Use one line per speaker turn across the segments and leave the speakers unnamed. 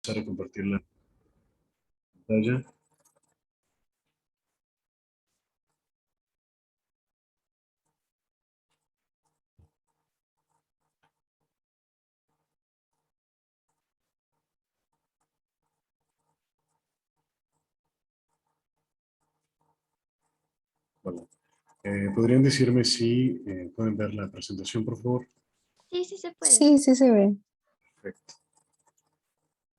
a compartir la pantalla. Bueno, ¿podrían decirme si pueden ver la presentación, por favor?
Sí, sí se puede.
Sí, sí se ve.
Perfecto.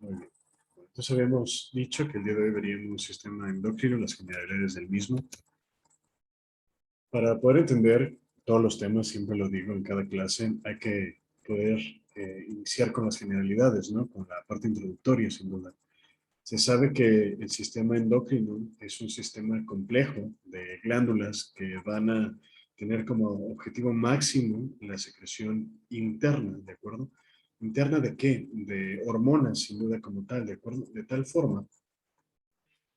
Muy bien. Bueno, entonces habíamos dicho que el día de hoy veríamos un sistema endocrino, las generalidades del mismo. Para poder entender todos los temas, siempre lo digo en cada clase, hay que poder iniciar con las generalidades, ¿no? Con la parte introductoria, sin duda. Se sabe que el sistema endocrino es un sistema complejo de glándulas que van a tener como objetivo máximo la secreción interna, ¿de acuerdo? ¿Interna de qué? De hormonas, sin duda como tal, ¿de acuerdo? De tal forma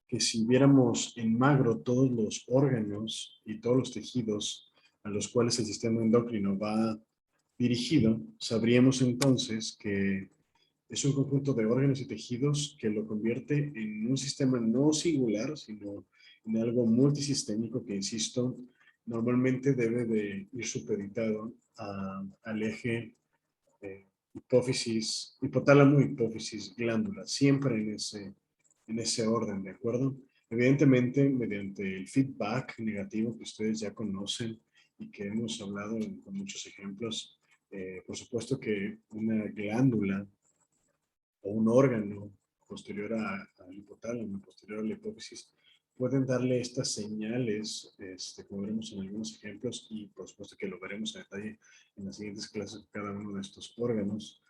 que si viéramos en magro todos los órganos y todos los tejidos a los cuales el sistema endocrino va dirigido, sabríamos entonces que es un conjunto de órganos y tejidos que lo convierte en un sistema no singular, sino en algo multisistémico que, insisto, normalmente debe de ir supeditado al eje hipófisis, hipotálamo, hipófisis, glándula, siempre en ese orden, ¿de acuerdo? Evidentemente, mediante el feedback negativo que ustedes ya conocen y que hemos hablado con muchos ejemplos, por supuesto que una glándula o un órgano posterior al hipotálamo, posterior a la hipófisis, pueden darle estas señales, como veremos en algunos ejemplos, y por supuesto que lo veremos en detalle en las siguientes clases, cada uno de estos órganos,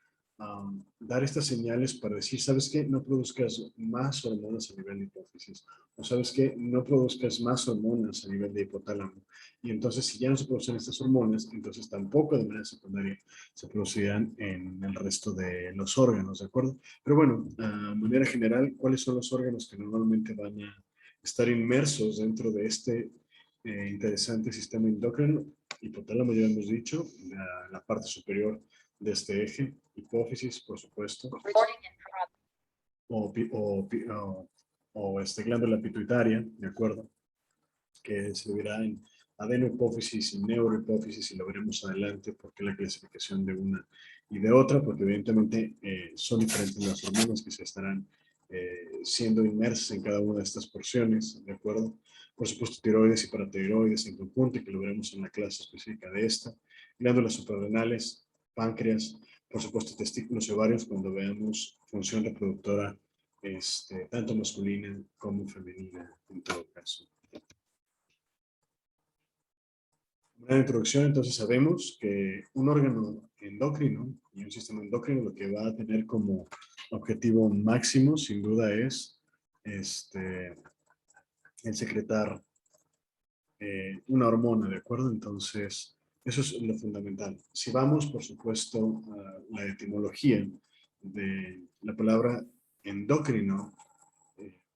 dar estas señales para decir, ¿sabes qué? No produzcas más hormonas a nivel de hipófisis, o ¿sabes qué? No produzcas más hormonas a nivel de hipotálamo. Y entonces, si ya no se producen estas hormonas, entonces tampoco de manera secundaria se producirán en el resto de los órganos, ¿de acuerdo? Pero bueno, a manera general, ¿cuáles son los órganos que normalmente van a estar inmersos dentro de este interesante sistema endocrino? Hipotálamo, ya hemos dicho, la parte superior de este eje, hipófisis, por supuesto, o glándula pituitaria, ¿de acuerdo? Que se dividirá en adenohipófisis y neurohipófisis, y lo veremos adelante porque la clasificación de una y de otra, porque evidentemente son diferentes las hormonas que se estarán siendo inmersas en cada una de estas porciones, ¿de acuerdo? Por supuesto, tiroides y paratiroides en conjunto, y que lo veremos en la clase específica de esta, glándulas suprarrenales, páncreas, por supuesto, testículos y ovarios cuando veamos función reproductora, tanto masculina como femenina en todo caso. Una introducción, entonces sabemos que un órgano endocrino y un sistema endocrino lo que va a tener como objetivo máximo, sin duda, es el secretar una hormona, ¿de acuerdo? Entonces, eso es lo fundamental. Si vamos, por supuesto, a la etimología de la palabra endocrino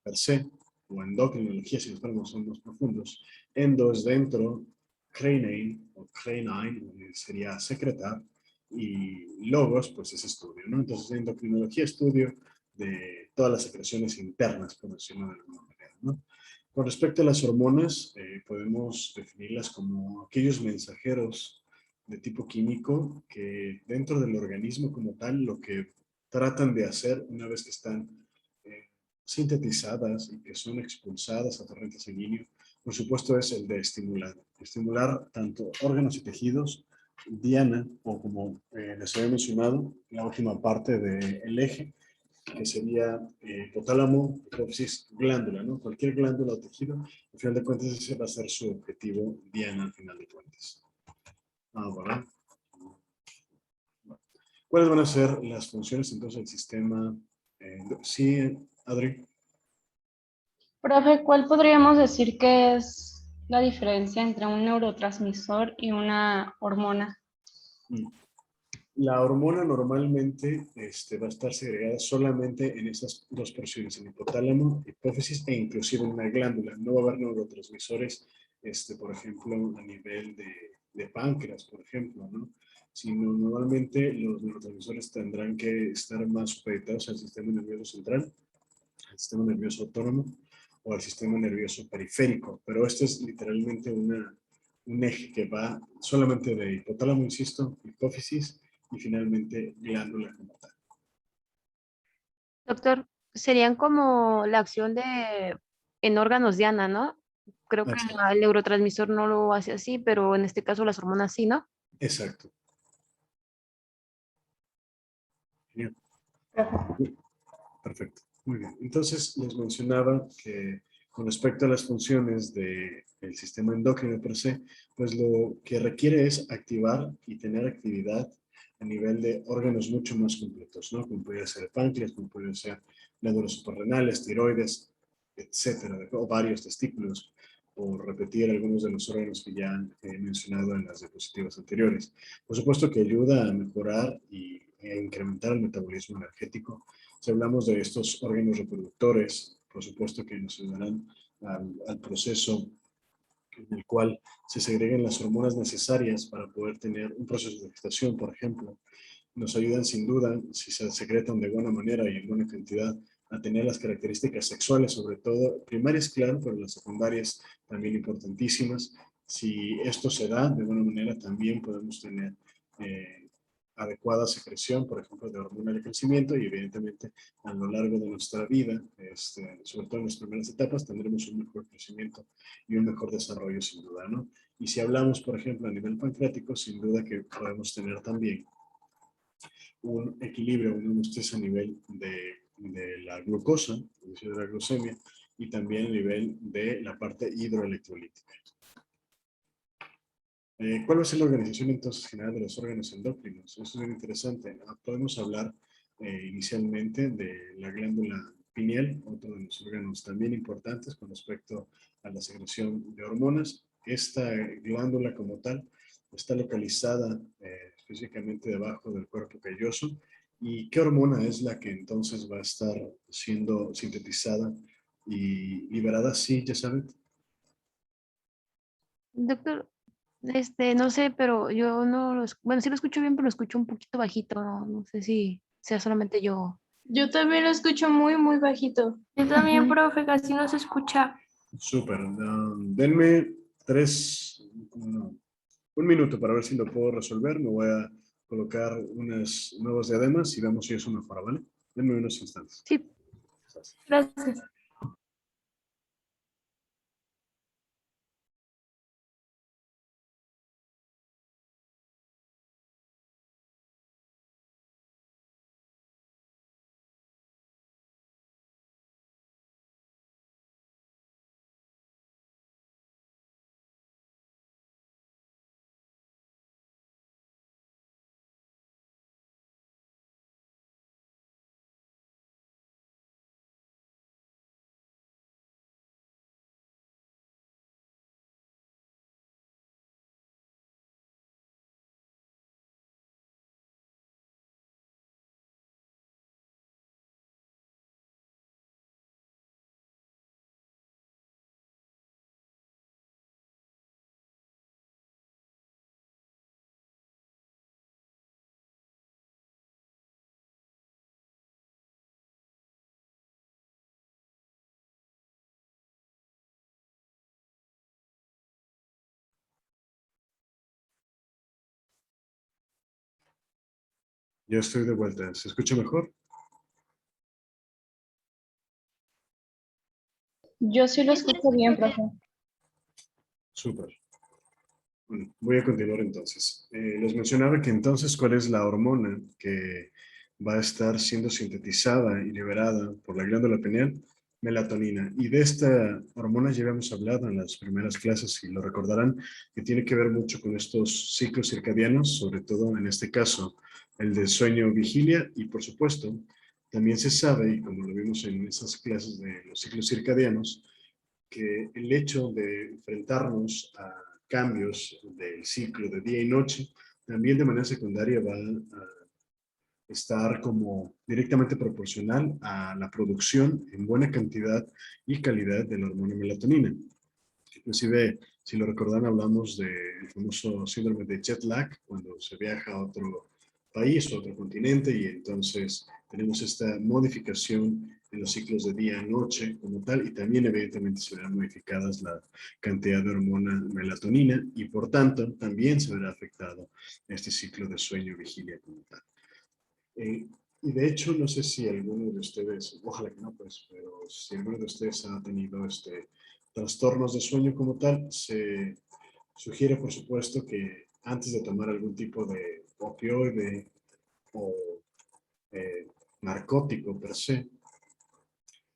per se, o endocrinología, si nos ponemos más profundos, endo es dentro, crane o crane sería secretar, y logos, pues es estudio, ¿no? Entonces, endocrinología, estudio de todas las secreciones internas, por decirlo de alguna manera, ¿no? Con respecto a las hormonas, podemos definirlas como aquellos mensajeros de tipo químico que dentro del organismo como tal, lo que tratan de hacer una vez que están sintetizadas y que son expulsadas a torrente sanguíneo, por supuesto es el de estimular. Estimular tanto órganos y tejidos, diana, o como les había mencionado, la última parte del eje, que sería hipotálamo, hipófisis, glándula, ¿no? Cualquier glándula o tejido, al final de cuentas ese va a ser su objetivo diana al final de cuentas. Ahora, ¿cuáles van a ser las funciones entonces del sistema? Sí, Adri.
Profe, ¿cuál podríamos decir que es la diferencia entre un neurotransmisor y una hormona?
La hormona normalmente va a estar segregada solamente en esas dos porciones, en hipotálamo, hipófisis e inclusive en una glándula. No va a haber neurotransmisores, por ejemplo, a nivel de páncreas, por ejemplo, ¿no? sino normalmente los neurotransmisores tendrán que estar más supeditados al sistema nervioso central, al sistema nervioso autónomo o al sistema nervioso periférico. Pero esto es literalmente un eje que va solamente de hipotálamo, insisto, hipófisis y finalmente glándula como tal.
Doctor, serían como la acción de en órganos Diana, ¿no? Creo que
Exacto.
el neurotransmisor no lo hace así, pero en este caso las hormonas sí, ¿no?
Exacto. Bien. Perfecto. Muy bien. Entonces, les mencionaba que con respecto a las funciones del sistema endocrino per se, pues lo que requiere es activar y tener actividad a nivel de órganos mucho más completos, ¿no? Como puede ser el páncreas, como puede ser glándulas suprarrenales, tiroides, etcétera, ovarios, testículos, por repetir algunos de los órganos que ya he mencionado en las diapositivas anteriores. Por supuesto que ayuda a mejorar y a incrementar el metabolismo energético. Si hablamos de estos órganos reproductores, por supuesto que nos ayudarán al proceso en el cual se segregan las hormonas necesarias para poder tener un proceso de gestación, por ejemplo. Nos ayudan sin duda, si se secretan de buena manera y en buena cantidad, a tener las características sexuales, sobre todo primarias, claro, pero las secundarias también importantísimas. Si esto se da de buena manera, también podemos tener adecuada secreción, por ejemplo, de hormona de crecimiento y evidentemente a lo largo de nuestra vida, sobre todo en las primeras etapas, tendremos un mejor crecimiento y un mejor desarrollo sin duda, ¿no? Y si hablamos, por ejemplo, a nivel pancreático, sin duda que podemos tener también un equilibrio, una homeostasis a nivel de la glucosa, es decir, de la glucemia, y también a nivel de la parte hidroelectrolítica. ¿Cuál va a ser la organización entonces general de los órganos endocrinos? Eso es bien interesante. Podemos hablar inicialmente de la glándula pineal, otro de los órganos también importantes con respecto a la secreción de hormonas. Esta glándula como tal está localizada específicamente debajo del cuerpo calloso. ¿Y qué hormona es la que entonces va a estar siendo sintetizada y liberada? Sí, ya saben.
Doctor, no sé, pero yo no bueno, sí lo escucho bien, pero lo escucho un poquito bajito, no sé si sea solamente yo.
Yo también lo escucho muy, muy bajito. Yo también,
Ujú.
profe, casi no se escucha.
Súper. Denme un minuto para ver si lo puedo resolver. Me voy a colocar unas nuevos diademas y vemos si eso mejora, ¿vale? Denme unos instantes.
Sí,
Gracias.
Ya estoy de vuelta. ¿Se escucha mejor?
Yo sí lo escucho bien, profe.
Súper. Bueno, voy a continuar entonces. Les mencionaba que entonces, ¿cuál es la hormona que va a estar siendo sintetizada y liberada por la glándula pineal? Melatonina. Y de esta hormona ya habíamos hablado en las primeras clases, y lo recordarán, que tiene que ver mucho con estos ciclos circadianos, sobre todo en este caso, el de sueño-vigilia, y por supuesto, también se sabe, y como lo vimos en esas clases de los ciclos circadianos, que el hecho de enfrentarnos a cambios del ciclo de día y noche también de manera secundaria va a estar como directamente proporcional a la producción en buena cantidad y calidad de la hormona melatonina. Inclusive Si lo recordan, hablamos del famoso síndrome de jet lag, cuando se viaja a otro país o otro continente y entonces tenemos esta modificación en los ciclos de día-noche como tal y también evidentemente se verán modificadas la cantidad de hormona melatonina y por tanto también se verá afectado este ciclo de sueño-vigilia como tal. Y de hecho, no sé si alguno de ustedes, ojalá que no, pues, pero si alguno de ustedes ha tenido trastornos de sueño como tal, se sugiere, por supuesto, que antes de tomar algún tipo de opioide o eh, narcótico per se,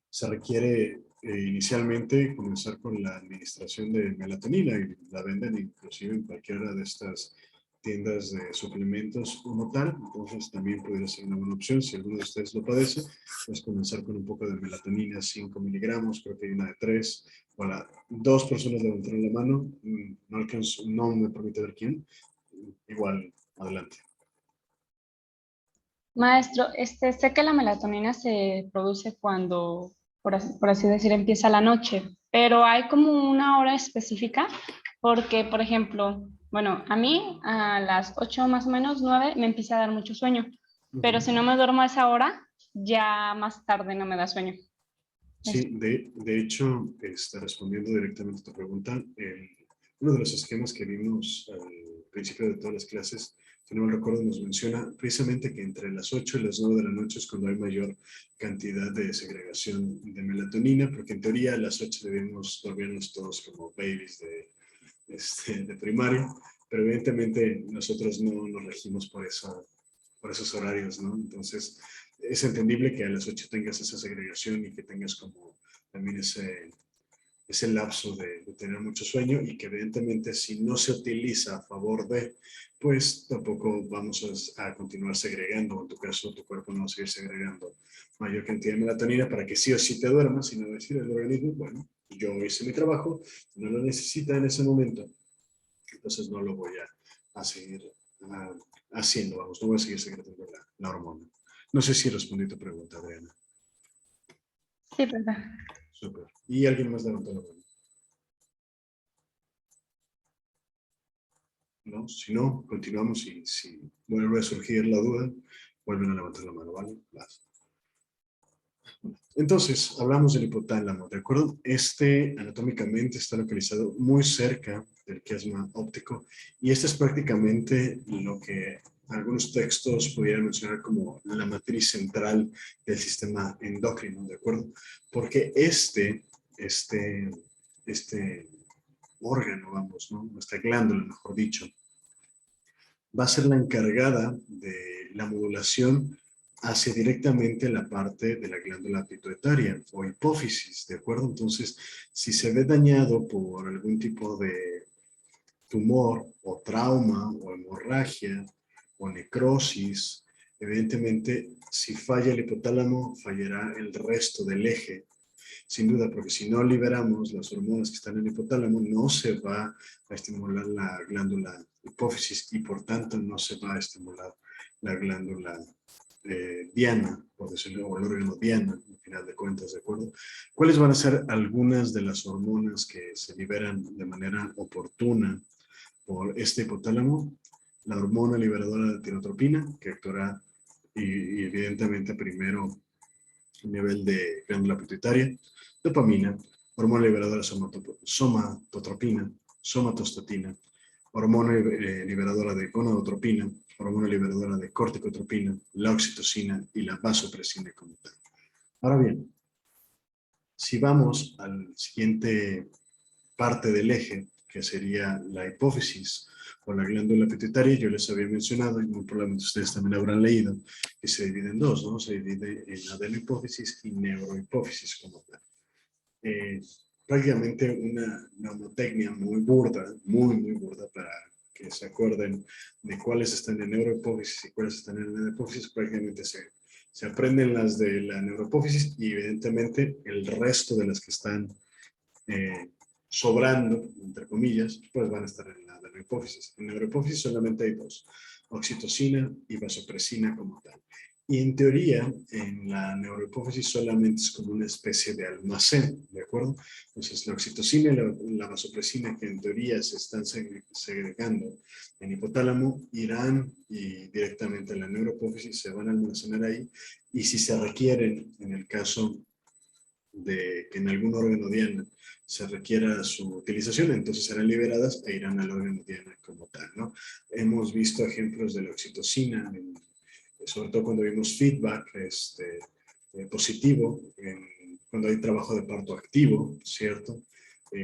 se requiere inicialmente comenzar con la administración de melatonina y la venden inclusive en cualquiera de estas tiendas de suplementos como tal, entonces también podría ser una buena opción si alguno de ustedes lo padece, pues comenzar con un poco de melatonina, 5 miligramos, creo que hay una de 3, para 2 personas levantaron la mano, no alcanzo, no me permite ver quién, igual, adelante.
Maestro, sé que la melatonina se produce cuando, por así decir, empieza la noche, pero hay como una hora específica, porque, por ejemplo, bueno, a mí a las 8 más o menos, 9, me empieza a dar mucho sueño, pero si no me duermo a esa hora, ya más tarde no me da sueño.
Sí, de hecho, respondiendo directamente a tu pregunta, uno de los esquemas que vimos al principio de todas las clases, si no me recuerdo, nos menciona precisamente que entre las 8 y las 9 de la noche es cuando hay mayor cantidad de segregación de melatonina, porque en teoría a las 8 debemos dormirnos todos como babies de primaria, pero evidentemente nosotros no nos regimos por esos horarios, ¿no? Entonces, es entendible que a las 8 tengas esa segregación y que tengas como también ese lapso de tener mucho sueño y que evidentemente si no se utiliza a favor de, pues tampoco vamos a continuar segregando, en tu caso tu cuerpo no va a seguir segregando mayor cantidad de melatonina para que sí o sí te duermas y no decir el organismo, bueno, yo hice mi trabajo, no lo necesita en ese momento, entonces no lo voy a seguir haciendo, vamos, no voy a seguir secretando la hormona. No sé si respondí tu pregunta, Adriana.
Sí, verdad.
Súper. ¿Y alguien más levantó la mano? ¿No? Si no, continuamos y si vuelve a surgir la duda, vuelven a levantar la mano, ¿vale? Vas. Entonces, hablamos del hipotálamo, ¿de acuerdo? Anatómicamente está localizado muy cerca del quiasma óptico y este es prácticamente lo que algunos textos pudieran mencionar como la matriz central del sistema endocrino, ¿de acuerdo? Porque este órgano, vamos, ¿no? Esta glándula, mejor dicho, va a ser la encargada de la modulación hacia directamente la parte de la glándula pituitaria o hipófisis, ¿de acuerdo? Entonces, si se ve dañado por algún tipo de tumor o trauma o hemorragia o necrosis, evidentemente, si falla el hipotálamo, fallará el resto del eje, sin duda, porque si no liberamos las hormonas que están en el hipotálamo, no se va a estimular la glándula hipófisis y por tanto no se va a estimular la glándula diana, por decirlo, o el órgano diana, al final de cuentas, ¿de acuerdo? ¿Cuáles van a ser algunas de las hormonas que se liberan de manera oportuna por este hipotálamo? La hormona liberadora de tirotropina, que actuará y evidentemente primero a nivel de glándula pituitaria, dopamina, hormona liberadora somatotropina, somatostatina, hormona liberadora de gonadotropina, hormona liberadora de corticotropina, la oxitocina y la vasopresina como tal. Ahora bien, si vamos al siguiente parte del eje, que sería la hipófisis o la glándula pituitaria, yo les había mencionado, y muy probablemente ustedes también habrán leído, que se divide en dos, ¿no? Se divide en adenohipófisis y neurohipófisis como tal. Prácticamente una mnemotecnia muy burda, muy burda para que se acuerden de cuáles están en neurohipófisis y cuáles están en adenohipófisis, prácticamente se aprenden las de la neurohipófisis y evidentemente el resto de las que están sobrando, entre comillas, pues van a estar en la neurohipófisis. En neurohipófisis solamente hay dos, oxitocina y vasopresina como tal. Y en teoría, en la neurohipófisis solamente es como una especie de almacén, ¿de acuerdo? Entonces, la oxitocina y la vasopresina, que en teoría se están segregando en hipotálamo, irán y directamente a la neurohipófisis, se van a almacenar ahí, y si se requieren, en el caso de que en algún órgano diana se requiera su utilización, entonces serán liberadas e irán al órgano diana como tal, ¿no? Hemos visto ejemplos de la oxitocina, sobre todo cuando vimos feedback positivo, cuando hay trabajo de parto activo, ¿cierto?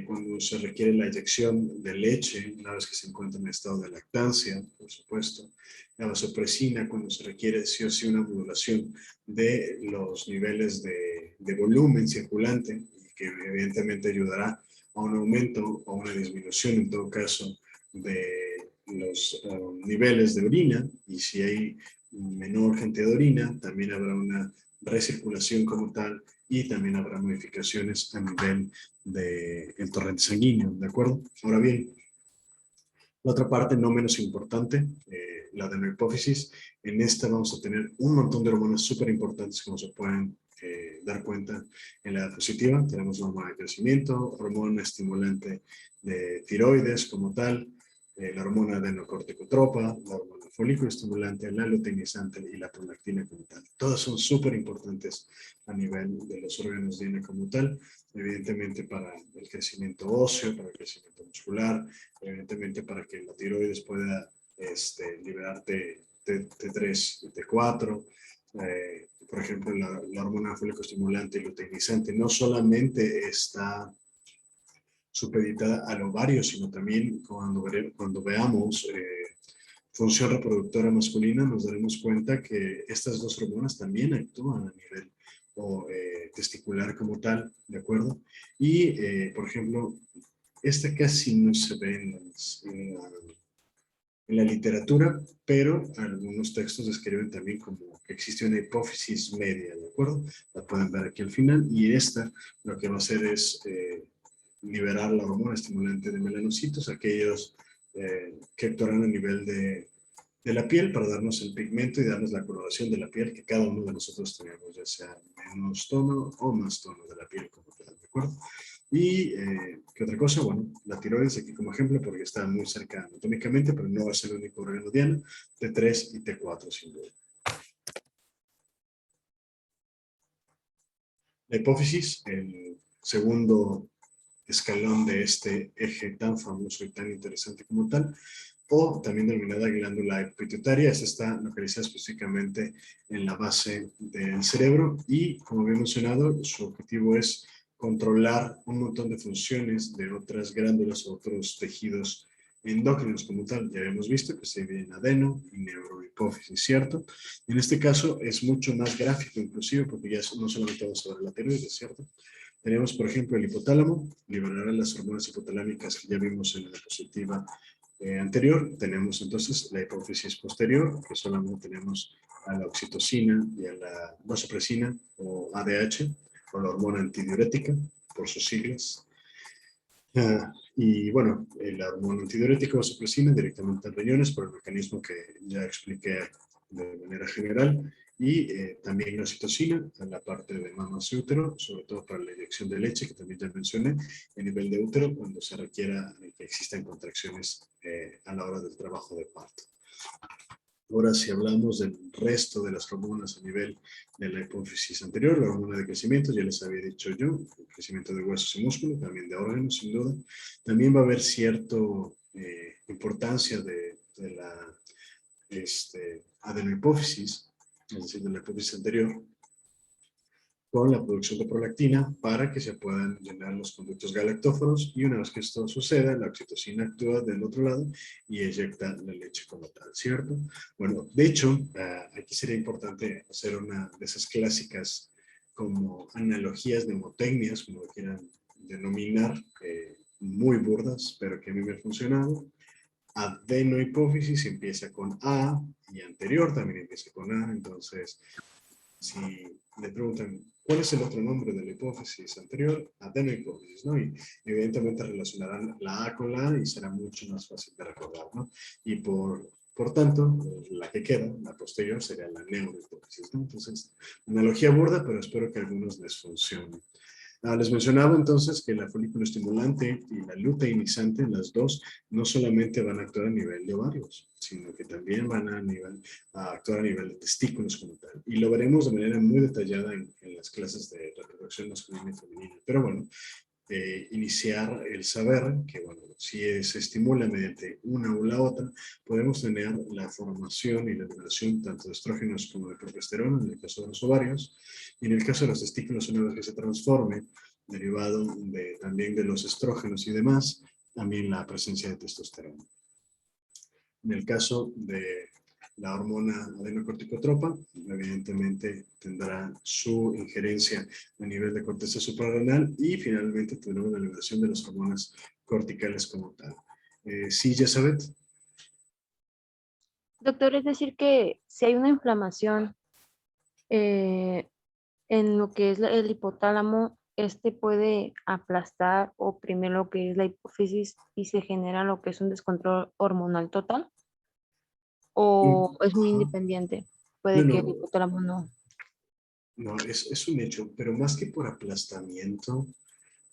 Cuando se requiere la inyección de leche, una vez que se encuentra en estado de lactancia, por supuesto. La vasopresina, cuando se requiere sí o sí una modulación de los niveles de volumen circulante, y que evidentemente ayudará a un aumento o una disminución, en todo caso, de los niveles de orina, y si hay menor cantidad de orina, también habrá una recirculación como tal, y también habrá modificaciones a nivel del torrente sanguíneo, ¿de acuerdo? Ahora bien, la otra parte no menos importante, la adenohipófisis, en esta vamos a tener un montón de hormonas súper importantes como se pueden dar cuenta en la edad positiva. Tenemos la hormona de crecimiento, hormona estimulante de tiroides como tal, la hormona adenocorticotropa, la hormona folículo estimulante, la luteinizante y la prolactina como tal. Todas son súper importantes a nivel de los órganos diana como tal, evidentemente para el crecimiento óseo, para el crecimiento muscular, evidentemente para que la tiroides pueda liberar T3 y T4. Por ejemplo, la hormona folículo estimulante y luteinizante no solamente está supeditada al ovario, sino también cuando veamos función reproductora masculina, nos daremos cuenta que estas dos hormonas también actúan a nivel testicular como tal, ¿de acuerdo? Y, por ejemplo, esta casi no se ve en la literatura, pero algunos textos describen también como que existe una hipófisis media, ¿de acuerdo? La pueden ver aquí al final, y esta lo que va a hacer es liberar la hormona estimulante de melanocitos, aquellos que actuarán a nivel de la piel para darnos el pigmento y darnos la coloración de la piel que cada uno de nosotros tenemos, ya sea menos tono o más tono de la piel como tal, ¿de acuerdo? Y, ¿qué otra cosa? Bueno, la tiroides aquí como ejemplo porque está muy cerca anatómicamente, pero no va a ser el único órgano diana, T3 y T4 sin duda. La hipófisis, el segundo escalón de este eje tan famoso y tan interesante como tal, o también denominada glándula pituitaria. Esta está localizada específicamente en la base del cerebro y, como había mencionado, su objetivo es controlar un montón de funciones de otras glándulas o otros tejidos endócrinos como tal. Ya hemos visto que se divide en adeno y neurohipófisis, ¿cierto? En este caso es mucho más gráfico inclusive porque ya no solamente vamos a ver la tiroides, ¿cierto? Tenemos, por ejemplo, el hipotálamo, liberará las hormonas hipotalámicas que ya vimos en la diapositiva anterior. Tenemos entonces la hipófisis posterior, que solamente tenemos a la oxitocina y a la vasopresina, o ADH, o la hormona antidiurética, por sus siglas. Y bueno, la hormona antidiurética, vasopresina, directamente a riñones por el mecanismo que ya expliqué de manera general. Y también la oxitocina en la parte de mamas y útero, sobre todo para la inyección de leche, que también ya mencioné, a nivel de útero, cuando se requiera que existan contracciones a la hora del trabajo de parto. Ahora, si hablamos del resto de las hormonas a nivel de la hipófisis anterior, la hormona de crecimiento, ya les había dicho yo, el crecimiento de huesos y músculos, también de órganos, sin duda. También va a haber cierta importancia de la adenohipófisis, es decir, de la hipófisis anterior, con la producción de prolactina para que se puedan llenar los conductos galactóforos, y una vez que esto suceda, la oxitocina actúa del otro lado y eyecta la leche como tal, ¿cierto? Bueno, de hecho, aquí sería importante hacer una de esas clásicas como analogías mnemotecnias, como lo quieran denominar, muy burdas, pero que a mí me ha funcionado. Adenohipófisis empieza con A y anterior también empieza con A, entonces si le preguntan cuál es el otro nombre de la hipófisis anterior, adenohipófisis, ¿no? Y evidentemente relacionarán la A con la A y será mucho más fácil de recordar, ¿no? Y por Por tanto, la que queda, la posterior, sería la neurohipófisis, ¿no? Entonces, analogía burda, pero espero que a algunos les funcione. Les mencionaba entonces que la folículo estimulante y la luteinizante, las dos, no solamente van a actuar a nivel de ovarios, sino que también van a actuar a nivel de testículos como tal. Y lo veremos de manera muy detallada en las clases de reproducción masculina y femenina. Pero bueno, iniciar el saber que, bueno, si se estimula mediante una o la otra, podemos tener la formación y la liberación tanto de estrógenos como de progesterona, en el caso de los ovarios, y en el caso de los testículos, una vez que se transforme, derivado también de los estrógenos y demás, también la presencia de testosterona. En el caso de la hormona adenocorticotropa, evidentemente tendrá su injerencia a nivel de corteza suprarrenal y finalmente tendrá una liberación de las hormonas corticales como tal. Sí, Yasabet.
Doctor, es decir que si hay una inflamación eh, en lo que es el hipotálamo, este puede aplastar o oprimir lo que es la hipófisis y se genera lo que es un descontrol hormonal total, o es muy
Ajá.
independiente.
No,
Puede que el
no,
hipotálamo no.
no, es un hecho, pero más que por aplastamiento,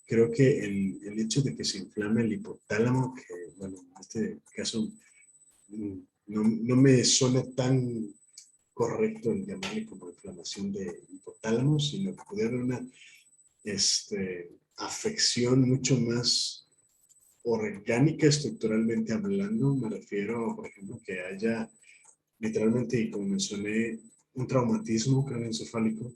creo que el hecho de que se inflame el hipotálamo, que bueno, en este caso no me suena tan correcto el llamarle como inflamación de hipotálamo, sino que puede haber una afección mucho más orgánica estructuralmente hablando. Me refiero, por ejemplo, que haya literalmente, y como mencioné, un traumatismo craneoencefálico,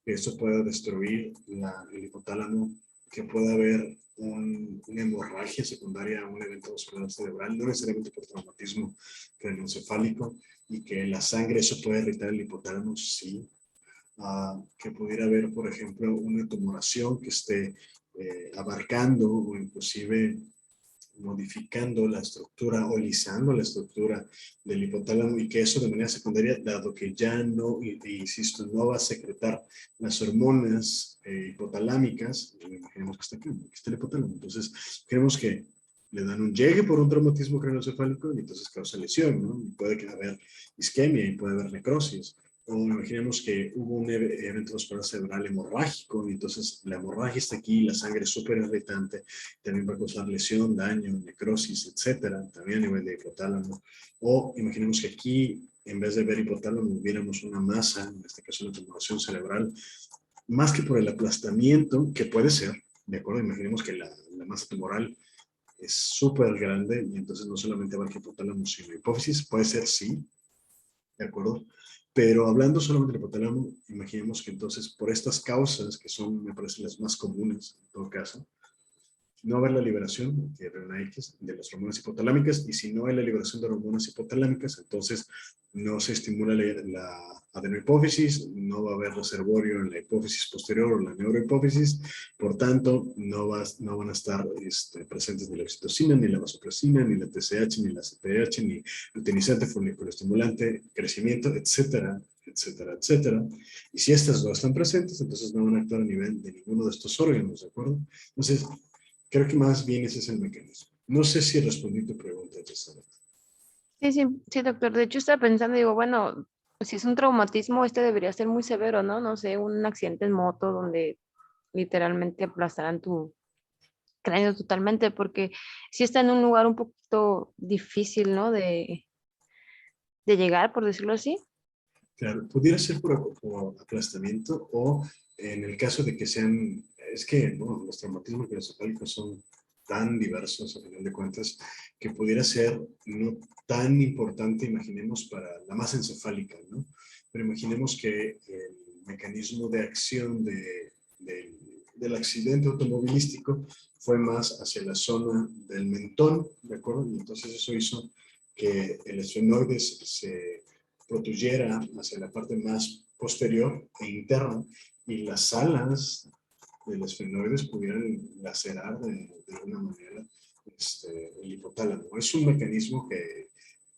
que eso pueda destruir el hipotálamo, que pueda haber una hemorragia secundaria a un evento vascular cerebral, no necesariamente por traumatismo craneoencefálico, y que la sangre, eso puede irritar el hipotálamo, sí. Que pudiera haber, por ejemplo, una tumoración que esté abarcando o inclusive modificando la estructura o lisando la estructura del hipotálamo, y que eso de manera secundaria, dado que ya no, insisto, no va a secretar las hormonas hipotalámicas, imaginemos que está aquí, aquí está el hipotálamo, entonces queremos que le dan un llegue por un traumatismo craneoencefálico y entonces causa lesión, ¿no? Y puede haber isquemia y puede haber necrosis. O imaginemos que hubo un evento vascular cerebral hemorrágico y entonces la hemorragia está aquí, la sangre es súper irritante, también va a causar lesión, daño, necrosis, etcétera, también a nivel de hipotálamo. O imaginemos que aquí, en vez de ver hipotálamo, viéramos una masa, en este caso una tumoración cerebral, más que por el aplastamiento, que puede ser, ¿de acuerdo? Imaginemos que la masa tumoral es súper grande y entonces no solamente abarca hipotálamo, sino hipófisis, puede ser sí, ¿de acuerdo? Pero hablando solamente del hipotálamo, imaginemos que entonces por estas causas, que son, me parecen las más comunes en todo caso, no va a haber la liberación de las hormonas hipotalámicas, y si no hay la liberación de hormonas hipotalámicas, entonces no se estimula la adenohipófisis, no va a haber reservorio en la hipófisis posterior o la neurohipófisis, por tanto, no van a estar presentes ni la oxitocina, ni la vasopresina, ni la TSH, ni la CPH, ni luteinizante, foliculoestimulante, crecimiento, etcétera, etcétera, etcétera. Y si estas dos están presentes, entonces no van a actuar a nivel de ninguno de estos órganos, ¿de acuerdo? Entonces, creo que más bien ese es el mecanismo. No sé si respondí tu pregunta, Elizabeth.
Sí, sí, sí, doctor. De hecho, estaba pensando, digo, bueno, si es un traumatismo, este debería ser muy severo, ¿no? No sé, un accidente en moto donde literalmente aplastaran tu cráneo totalmente, porque sí está en un lugar un poquito difícil, ¿no? De llegar, por decirlo así.
Claro, pudiera ser por aplastamiento o en el caso de que sean, es que bueno, los traumatismos craneoencefálicos son tan diversos a final de cuentas que pudiera ser no tan importante, imaginemos, para la masa encefálica, ¿no? Pero imaginemos que el mecanismo de acción del accidente automovilístico fue más hacia la zona del mentón, ¿de acuerdo? Y entonces eso hizo que el esfenoide se protuyera hacia la parte más posterior e interna, y las alas de los esfenoides pudieran lacerar de alguna manera el hipotálamo. Es un mecanismo que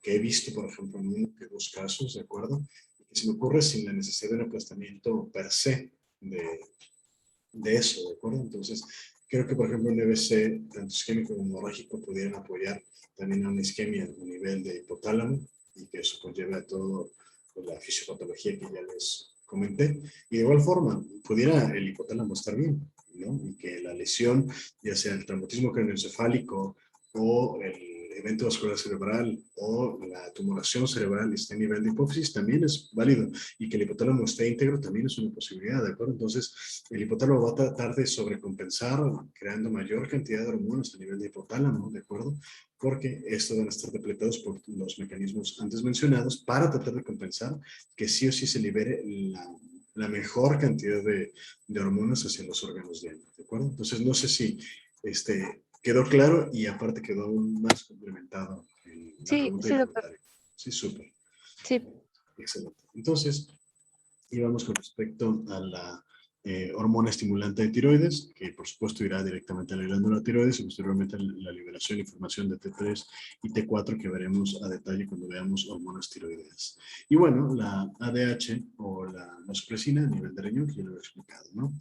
he visto, por ejemplo, en uno que dos casos, ¿de acuerdo? Que se me ocurre sin la necesidad de un aplastamiento per se de eso, ¿de acuerdo? Entonces, creo que, por ejemplo, un EBC, tanto isquémico como hemorrágico, pudieran apoyar también a una isquemia a nivel de hipotálamo, y que eso conlleva a todo pues, la fisiopatología que ya les comenté. Y de igual forma, pudiera el hipotálamo estar bien, ¿no? Y que la lesión, ya sea el traumatismo craneoencefálico o el evento vascular cerebral o la tumoración cerebral esté a nivel de hipófisis, también es válido. Y que el hipotálamo esté íntegro también es una posibilidad, ¿de acuerdo? Entonces, el hipotálamo va a tratar de sobrecompensar, creando mayor cantidad de hormonas a nivel de hipotálamo, ¿de acuerdo? Porque estos van a estar depletados por los mecanismos antes mencionados para tratar de compensar que sí o sí se libere la mejor cantidad de hormonas hacia los órganos de acuerdo? Entonces, no sé si quedó claro y aparte quedó aún más complementado en la
Sí,
pregunta y
sí,
el
doctor.
comentario. Sí, súper.
Sí.
Excelente. Entonces, íbamos con respecto a la hormona estimulante de tiroides, que por supuesto irá directamente a la glándula tiroides y posteriormente a la liberación y formación de T3 y T4 que veremos a detalle cuando veamos hormonas tiroideas. Y bueno, la ADH o la vasopresina a nivel de riñón, que ya lo he explicado, ¿no?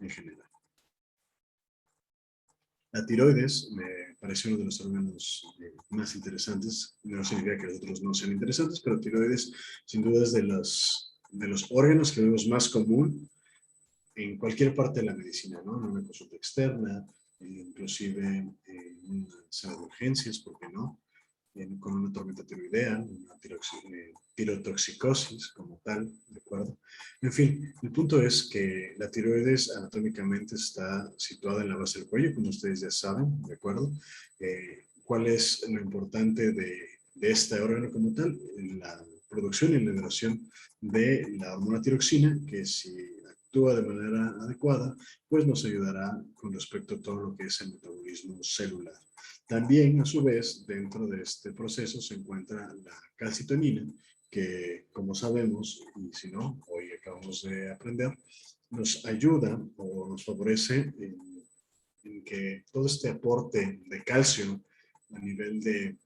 En general. La tiroides me parece uno de los órganos más interesantes. No significa que los otros no sean interesantes, pero tiroides sin duda es de los órganos que vemos más común en cualquier parte de la medicina, ¿no? En una consulta externa, inclusive en una sala de urgencias, ¿por qué no? Con una tormenta tiroidea, una tirotoxicosis como tal, ¿de acuerdo? En fin, el punto es que la tiroides anatómicamente está situada en la base del cuello, como ustedes ya saben, ¿de acuerdo? ¿Cuál es lo importante de este órgano como tal? La producción y liberación de la hormona tiroxina, que si actúa de manera adecuada, pues nos ayudará con respecto a todo lo que es el metabolismo celular. También, a su vez, dentro de este proceso se encuentra la calcitonina, que, como sabemos, y si no, hoy acabamos de aprender, nos ayuda o nos favorece en que todo este aporte de calcio a nivel de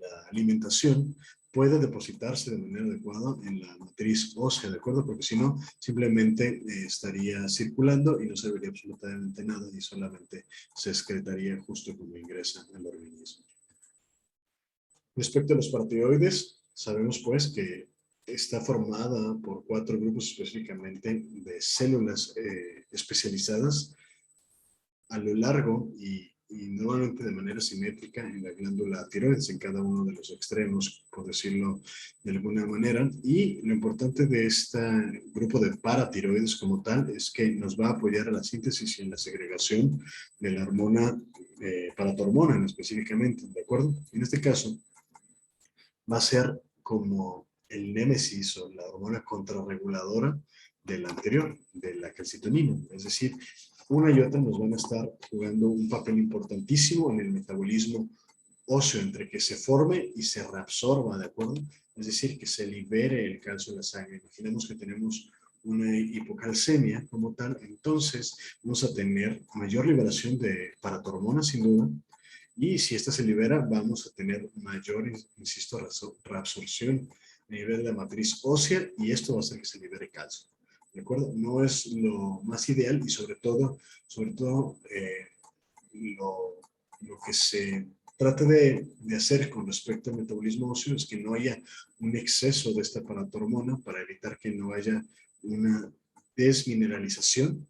la alimentación puede depositarse de manera adecuada en la matriz ósea, ¿de acuerdo? Porque si no, simplemente estaría circulando y no serviría absolutamente nada y solamente se excretaría justo como ingresa al organismo. Respecto a los paratiroides, sabemos pues que está formada por 4 grupos específicamente de células especializadas a lo largo y normalmente de manera simétrica en la glándula tiroides, en cada uno de los extremos, por decirlo de alguna manera. Y lo importante de este grupo de paratiroides como tal es que nos va a apoyar a la síntesis y en la segregación de la hormona, paratormona específicamente, ¿de acuerdo? En este caso, va a ser como el némesis o la hormona contrarreguladora de la anterior, de la calcitonina. Es decir, una y otra nos van a estar jugando un papel importantísimo en el metabolismo óseo, entre que se forme y se reabsorba, ¿de acuerdo? Es decir, que se libere el calcio de la sangre. Imaginemos que tenemos una hipocalcemia como tal, entonces vamos a tener mayor liberación de paratormona, sin duda, y si esta se libera, vamos a tener mayor, insisto, reabsorción a nivel de la matriz ósea y esto va a hacer que se libere calcio. ¿De acuerdo? No es lo más ideal y sobre todo lo que se trata de hacer con respecto al metabolismo óseo es que no haya un exceso de esta paratormona para evitar que no haya una desmineralización,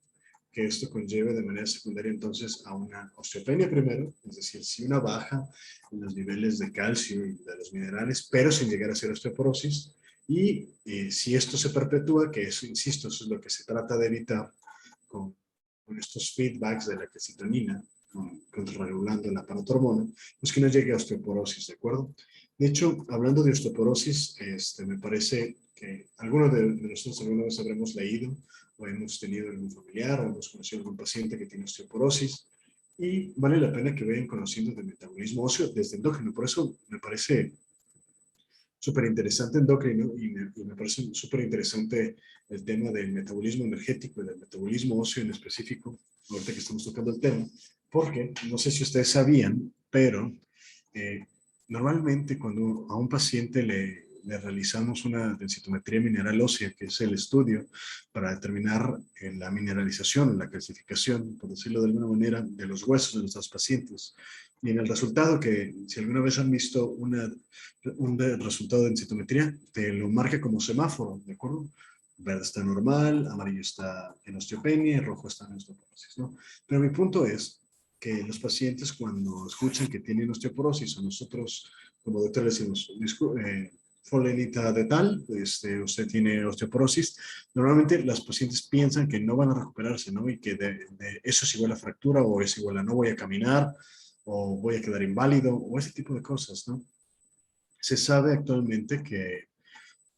que esto conlleve de manera secundaria entonces a una osteopenia primero, es decir, si una baja en los niveles de calcio y de los minerales, pero sin llegar a ser osteoporosis, y si esto se perpetúa, que eso, insisto, eso es lo que se trata de evitar con estos feedbacks de la calcitonina, contrarregulando la paratormona, pues que no llegue a osteoporosis, ¿de acuerdo? De hecho, hablando de osteoporosis, me parece que algunos de nosotros alguna vez habremos leído o hemos tenido algún familiar o hemos conocido algún paciente que tiene osteoporosis y vale la pena que vayan conociendo del metabolismo óseo desde endógeno. Por eso me parece súper interesante endocrino y me parece súper interesante el tema del metabolismo energético y del metabolismo óseo en específico, ahorita que estamos tocando el tema, porque no sé si ustedes sabían, pero normalmente cuando a un paciente le realizamos una densitometría mineral ósea, que es el estudio para determinar la mineralización, la calcificación, por decirlo de alguna manera, de los huesos de nuestros pacientes, Y en el resultado, que si alguna vez han visto un resultado de densitometría, te lo marca como semáforo, ¿de acuerdo? Verde está normal, amarillo está en osteopenia y rojo está en osteoporosis, ¿no? Pero mi punto es que los pacientes cuando escuchan que tienen osteoporosis, a nosotros como doctor le decimos, fulanita de tal, usted tiene osteoporosis, normalmente las pacientes piensan que no van a recuperarse, ¿no? Y que eso es igual a fractura o es igual a no voy a caminar o voy a quedar inválido o ese tipo de cosas, ¿no? Se sabe actualmente que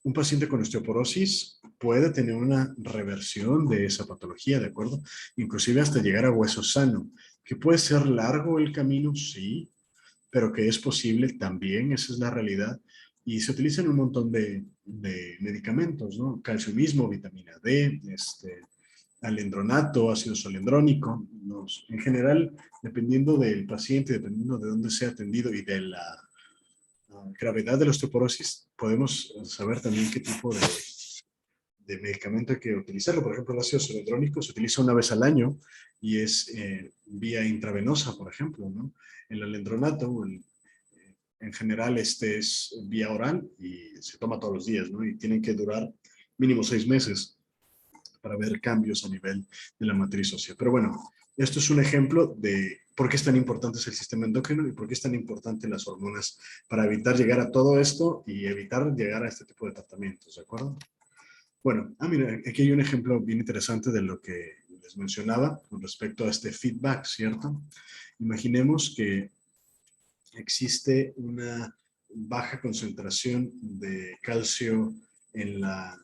un paciente con osteoporosis puede tener una reversión de esa patología, ¿de acuerdo? Inclusive hasta llegar a hueso sano. Que puede ser largo el camino, sí, pero que es posible también, esa es la realidad. Y se utilizan un montón de medicamentos, ¿no? Calcio mismo, vitamina D, alendronato, ácido solendrónico. En general, dependiendo del paciente, dependiendo de dónde sea atendido y de la gravedad de la osteoporosis, podemos saber también qué tipo de medicamento hay que utilizarlo. Por ejemplo, el ácido solendrónico se utiliza una vez al año y es vía intravenosa, por ejemplo, ¿no? El alendronato, en general, este es vía oral y se toma todos los días, ¿no? Y tienen que durar mínimo 6 meses para ver cambios a nivel de la matriz ósea. Pero bueno, esto es un ejemplo de por qué es tan importante el sistema endocrino y por qué es tan importante las hormonas para evitar llegar a todo esto y evitar llegar a este tipo de tratamientos, ¿de acuerdo? Bueno, mira, aquí hay un ejemplo bien interesante de lo que les mencionaba con respecto a este feedback, ¿cierto? Imaginemos que existe una baja concentración de calcio en la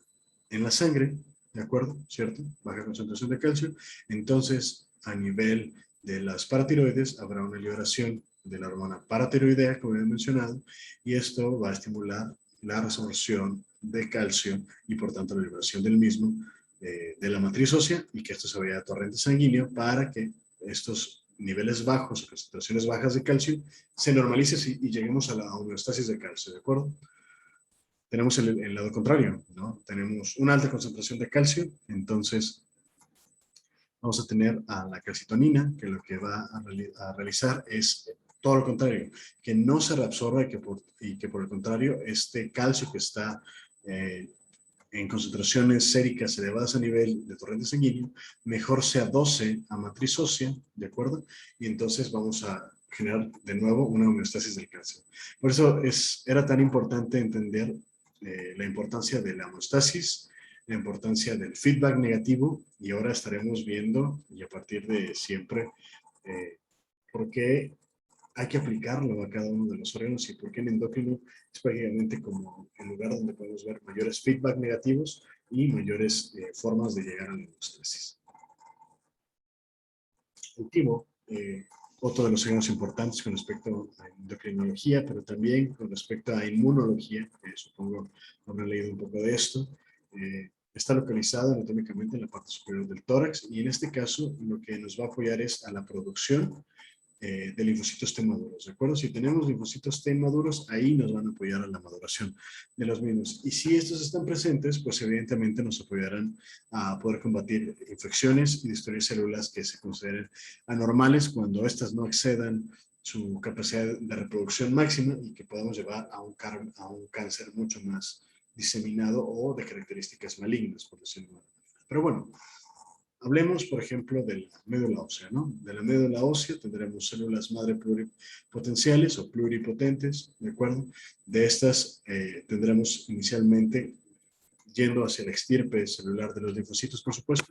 sangre, ¿de acuerdo? ¿Cierto? Baja concentración de calcio. Entonces, a nivel de las paratiroides, habrá una liberación de la hormona paratiroidea, como he mencionado, y esto va a estimular la resorción de calcio y, por tanto, la liberación del mismo de la matriz ósea y que esto se vaya a torrente sanguíneo para que estos niveles bajos o concentraciones bajas de calcio se normalice y lleguemos a la homeostasis de calcio, ¿de acuerdo? Tenemos el lado contrario, ¿no? Tenemos una alta concentración de calcio, entonces vamos a tener a la calcitonina, que lo que va a realizar es todo lo contrario, que no se reabsorba y que por el contrario, este calcio que está en concentraciones séricas elevadas a nivel de torrente sanguíneo, mejor se adoce a matriz ósea, ¿de acuerdo? Y entonces vamos a generar de nuevo una homeostasis del calcio. Por eso era tan importante entender la importancia de la homeostasis, la importancia del feedback negativo, y ahora estaremos viendo, y a partir de siempre, por qué hay que aplicarlo a cada uno de los órganos y por qué en endocrino es prácticamente como el lugar donde podemos ver mayores feedback negativos y mayores formas de llegar a la homeostasis. El timo, otro de los órganos importantes con respecto a endocrinología, pero también con respecto a inmunología, que supongo habrán leído un poco de esto, está localizado anatómicamente en la parte superior del tórax y en este caso lo que nos va a apoyar es a la producción de linfocitos T maduros, ¿de acuerdo? Si tenemos linfocitos T maduros, ahí nos van a apoyar a la maduración de los mismos. Y si estos están presentes, pues evidentemente nos apoyarán a poder combatir infecciones y destruir células que se consideren anormales cuando éstas no excedan su capacidad de reproducción máxima y que podamos llevar a un cáncer mucho más diseminado o de características malignas, por decirlo de alguna manera. Pero bueno, hablemos, por ejemplo, de la médula ósea, ¿no? De la médula ósea tendremos células madre pluripotenciales o pluripotentes, ¿de acuerdo? De estas tendremos inicialmente, yendo hacia la extirpe celular de los linfocitos, por supuesto,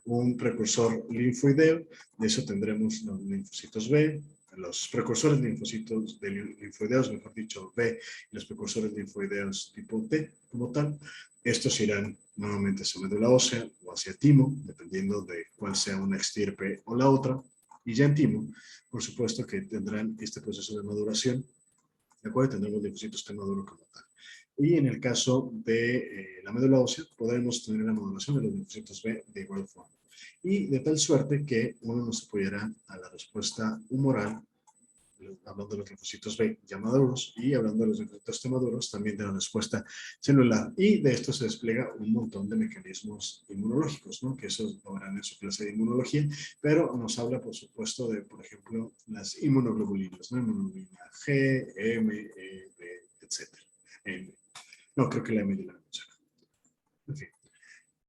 un precursor linfoideo, de eso tendremos los linfocitos B, los precursores linfocitos de linfoideos, mejor dicho, B, y los precursores linfoideos tipo T, como tal. Estos irán nuevamente hacia médula ósea o hacia timo, dependiendo de cuál sea una extirpe o la otra. Y ya en timo, por supuesto que tendrán este proceso de maduración, ¿de acuerdo? Tendremos linfocitos T maduro como tal. Y en el caso de la médula ósea, podremos tener la maduración de los linfocitos B de igual forma. Y de tal suerte que uno nos apoyará a la respuesta humoral, hablando de los linfocitos B ya maduros y hablando de los linfocitos T maduros, también de la respuesta celular. Y de esto se despliega un montón de mecanismos inmunológicos, ¿no? Que eso lo verán en su clase de inmunología, pero nos habla, por supuesto, de, por ejemplo, las inmunoglobulinas, ¿no? Inmunoglobulina G, M, E, B, etc. No, creo que la M ya la vamos a. En fin.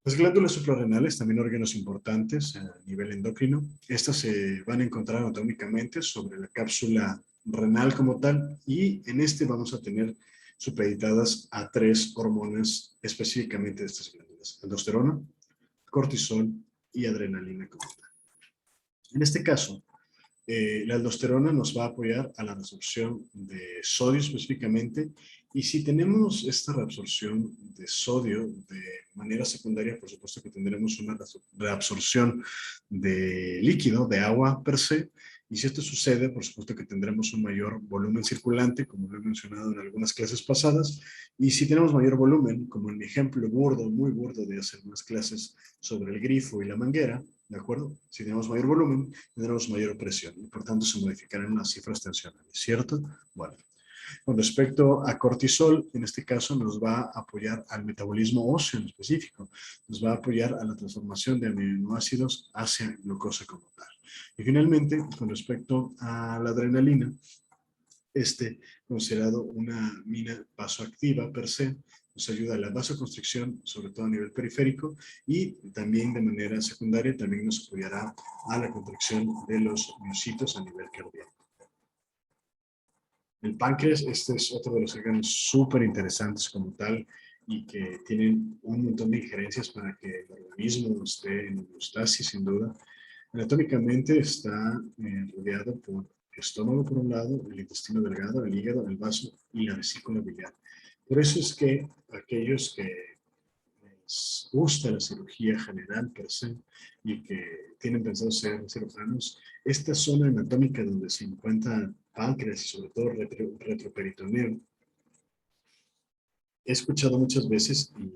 Las glándulas suprarrenales, también órganos importantes a nivel endocrino, estas se van a encontrar anatómicamente sobre la cápsula renal como tal, y en este vamos a tener supeditadas a 3 hormonas específicamente de estas glándulas: aldosterona, cortisol y adrenalina como tal. En este caso, la aldosterona nos va a apoyar a la reabsorción de sodio específicamente, y si tenemos esta reabsorción de sodio de manera secundaria, por supuesto que tendremos una reabsorción de líquido, de agua per se, y si esto sucede, por supuesto que tendremos un mayor volumen circulante, como lo he mencionado en algunas clases pasadas, y si tenemos mayor volumen, como en mi ejemplo burdo, muy burdo de hacer unas clases sobre el grifo y la manguera, ¿de acuerdo? Si tenemos mayor volumen, tendremos mayor presión y por tanto se modificarán las cifras tensionales, ¿cierto? Bueno, con respecto a cortisol, en este caso nos va a apoyar al metabolismo óseo en específico, nos va a apoyar a la transformación de aminoácidos hacia glucosa como tal. Y finalmente, con respecto a la adrenalina, considerado una mina vasoactiva per se, nos ayuda a la vasoconstricción, sobre todo a nivel periférico, y también de manera secundaria también nos apoyará a la contracción de los miocitos a nivel cardíaco. El páncreas, este es otro de los órganos súper interesantes como tal y que tienen un montón de injerencias para que el organismo esté en homeostasis, sin duda. Anatómicamente está rodeado por el estómago por un lado, el intestino delgado, el hígado, el vaso y la vesícula biliar. Por eso es que aquellos que les gusta la cirugía general per se y que tienen pensado ser cirujanos, esta zona anatómica donde se encuentra páncreas y sobre todo retroperitoneo, he escuchado muchas veces y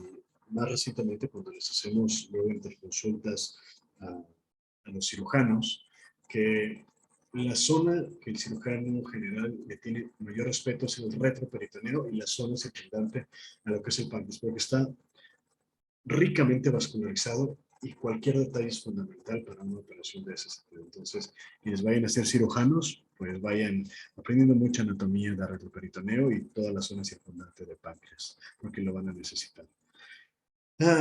más recientemente cuando les hacemos luego interconsultas a los cirujanos, que la zona que el cirujano general le tiene mayor respeto es el retroperitoneo y la zona circundante a lo que es el páncreas, porque está ricamente vascularizado y cualquier detalle es fundamental para una operación de ese sentido. Entonces, quienes vayan a ser cirujanos, pues vayan aprendiendo mucha anatomía de retroperitoneo y toda la zona circundante de páncreas, porque lo van a necesitar.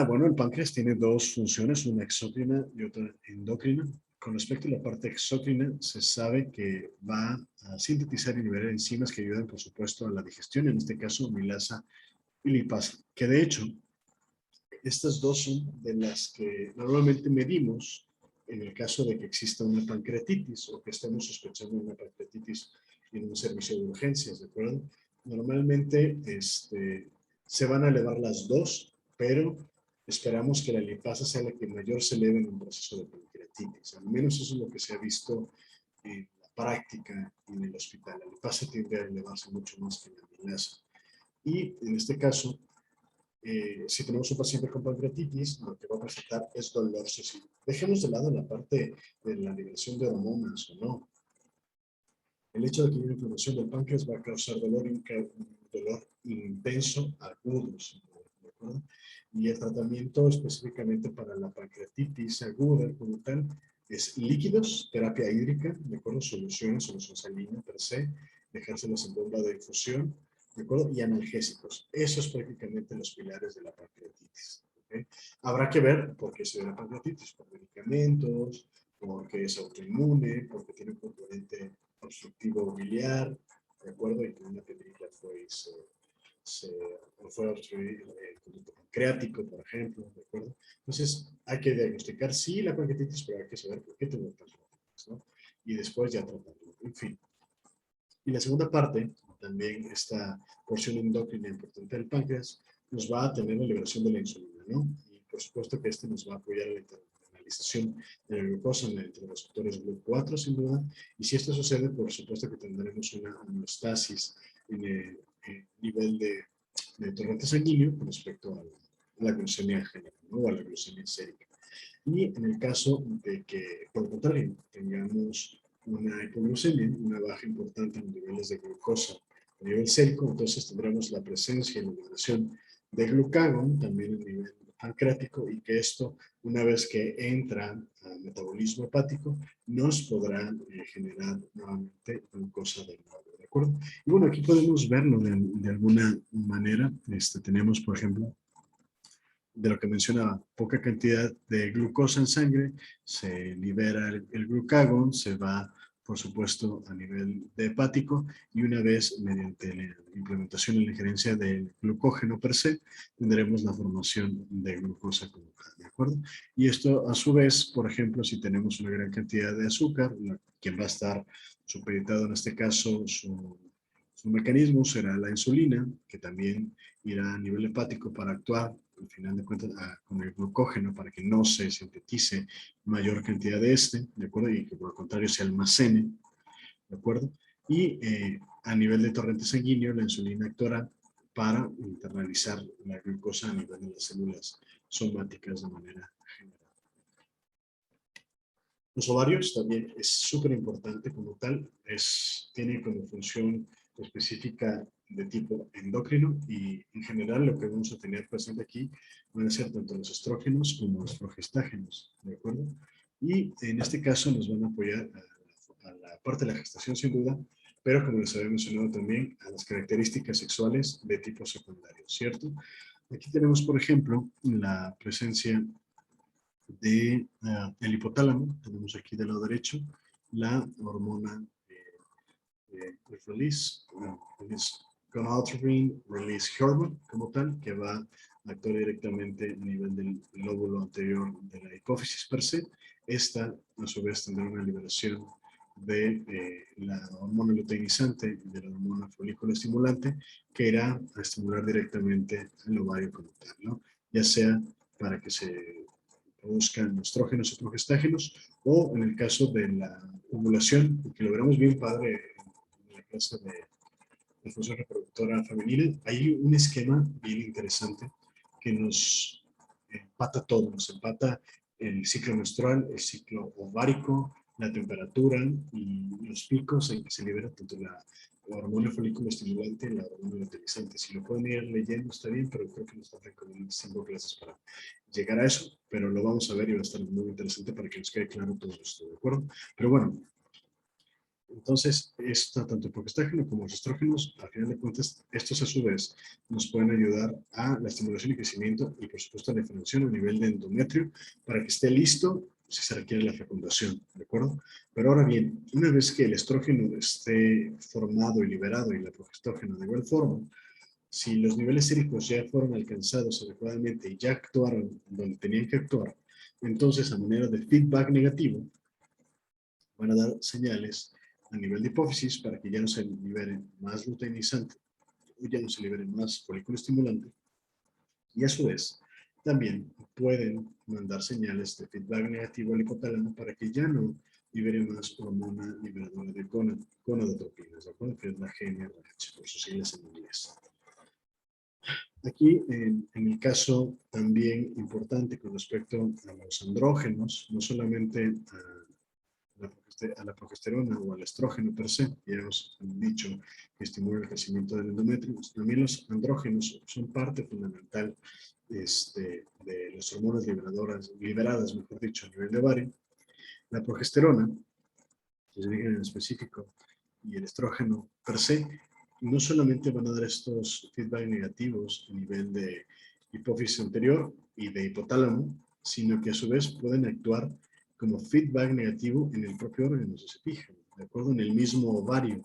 Bueno, el páncreas tiene 2 funciones, una exócrina y otra endocrina. Con respecto a la parte exócrina, se sabe que va a sintetizar y liberar enzimas que ayudan, por supuesto, a la digestión, en este caso, amilasa y lipasa, que de hecho, estas 2 son de las que normalmente medimos en el caso de que exista una pancreatitis o que estemos sospechando una pancreatitis en un servicio de urgencias, ¿de acuerdo? Normalmente se van a elevar las 2, pero esperamos que la lipasa sea la que mayor se eleve en un proceso de pancreatitis. Al menos eso es lo que se ha visto en la práctica en el hospital. La lipasa tiende a elevarse mucho más que la amilasa. Y en este caso, si tenemos un paciente con pancreatitis, lo que va a presentar es dolor excesivo. Dejemos de lado la parte de la liberación de hormonas o no. El hecho de que haya una inflamación del páncreas va a causar dolor intenso, agudo, ¿de acuerdo? Y el tratamiento específicamente para la pancreatitis aguda como tal es líquidos, terapia hídrica, ¿de acuerdo? Solución salina per se, dejárselos en bomba de infusión, ¿de acuerdo? Y analgésicos. Esos prácticamente los pilares de la pancreatitis. ¿Okay? Habrá que ver por qué se da la pancreatitis, por medicamentos, porque es autoinmune, porque tiene un componente obstructivo biliar, ¿de acuerdo? Y que una pedrilla fue obstruir el conducto pancreático, por ejemplo, ¿de acuerdo? Entonces, hay que diagnosticar sí la pancreatitis, pero hay que saber por qué tengo pancreatitis, ¿no? Y después ya tratarlo, en fin. Y la segunda parte, también esta porción endocrina importante del páncreas, nos va a tener la liberación de la insulina, ¿no? Y por supuesto que este nos va a apoyar en la internalización de la glucosa entre los receptores GLUT4, sin duda. Y si esto sucede, por supuesto que tendremos una homeostasis en el nivel de torrente sanguíneo con respecto a la glucemia general, ¿no? O a la glucemia sérica. Y en el caso de que, por el contrario, tengamos una hipoglucemia, una baja importante en los niveles de glucosa a nivel sérico, entonces tendremos la presencia y la liberación de glucagón también a nivel pancreático, y que esto, una vez que entra al metabolismo hepático, nos podrá generar nuevamente glucosa de nuevo, ¿de acuerdo? Y bueno, aquí podemos verlo de alguna manera. Tenemos, por ejemplo, de lo que mencionaba, poca cantidad de glucosa en sangre, se libera el glucagón, se va, por supuesto, a nivel de hepático, y una vez mediante la implementación y la injerencia del glucógeno per se, tendremos la formación de glucosa como tal, ¿de acuerdo? Y esto, a su vez, por ejemplo, si tenemos una gran cantidad de azúcar, quien va a estar supeditado en este caso, su mecanismo será la insulina, que también irá a nivel hepático para actuar, al final de cuentas, con el glucógeno, para que no se sintetice mayor cantidad de ¿de acuerdo? Y que por el contrario se almacene, ¿de acuerdo? Y a nivel de torrente sanguíneo, la insulina actuará para internalizar la glucosa a nivel de las células somáticas de manera general. Los ovarios también es súper importante como tal, tiene como función específica de tipo endocrino, y en general lo que vamos a tener presente aquí van a ser tanto los estrógenos como los progestágenos, ¿de acuerdo? Y en este caso nos van a apoyar a la parte de la gestación sin duda, pero como les había mencionado también, a las características sexuales de tipo secundario, ¿cierto? Aquí tenemos, por ejemplo, la presencia de el hipotálamo. Tenemos aquí del lado derecho la hormona release, gonadotropin release hormone como tal, que va a actuar directamente a nivel del lóbulo anterior de la hipófisis per se. Esta, a su vez, tendrá una liberación de la hormona luteinizante y de la hormona folículo estimulante, que irá a estimular directamente el ovario como tal, ¿no? Ya sea para que se produzcan estrógenos o progestágenos, o en el caso de la ovulación, que lo veremos bien padre en la clase de función reproductora femenina, hay un esquema bien interesante que nos empata todo, nos empata el ciclo menstrual, el ciclo ovárico, la temperatura y los picos en que se libera tanto la hormona folículo estimulante y la hormona luteinizante. Si lo pueden ir leyendo está bien, pero creo que nos faltan como 5 clases para llegar a eso, pero lo vamos a ver y va a estar muy interesante para que nos quede claro todo esto, ¿de acuerdo? Pero bueno, entonces, tanto el progestágeno como los estrógenos, al final de cuentas, estos a su vez nos pueden ayudar a la estimulación y crecimiento, y por supuesto a la diferenciación a nivel de endometrio para que esté listo si se requiere la fecundación, ¿de acuerdo? Pero ahora bien, una vez que el estrógeno esté formado y liberado y la progestógeno de igual forma, si los niveles séricos ya fueron alcanzados adecuadamente y ya actuaron donde tenían que actuar, entonces a manera de feedback negativo van a dar señales a nivel de hipófisis para que ya no se libere más luteinizante o ya no se libere más folículo estimulante, y a su vez también pueden mandar señales de feedback negativo al hipotálamo para que ya no libere más hormona liberadora de gonadotropinas, ¿de acuerdo? Que es la GnRH, por sus siglas en inglés. Aquí, en el caso también importante con respecto a los andrógenos, no solamente a la progesterona o al estrógeno per se, ya hemos dicho que estimula el crecimiento del endometrio, también los andrógenos son parte fundamental de las hormonas liberadas, mejor dicho, a nivel de ovario. La progesterona, que es de origen en específico, y el estrógeno per se, no solamente van a dar estos feedback negativos a nivel de hipófisis anterior y de hipotálamo, sino que a su vez pueden actuar como feedback negativo en el propio órgano, si se fijan, de acuerdo, en el mismo ovario,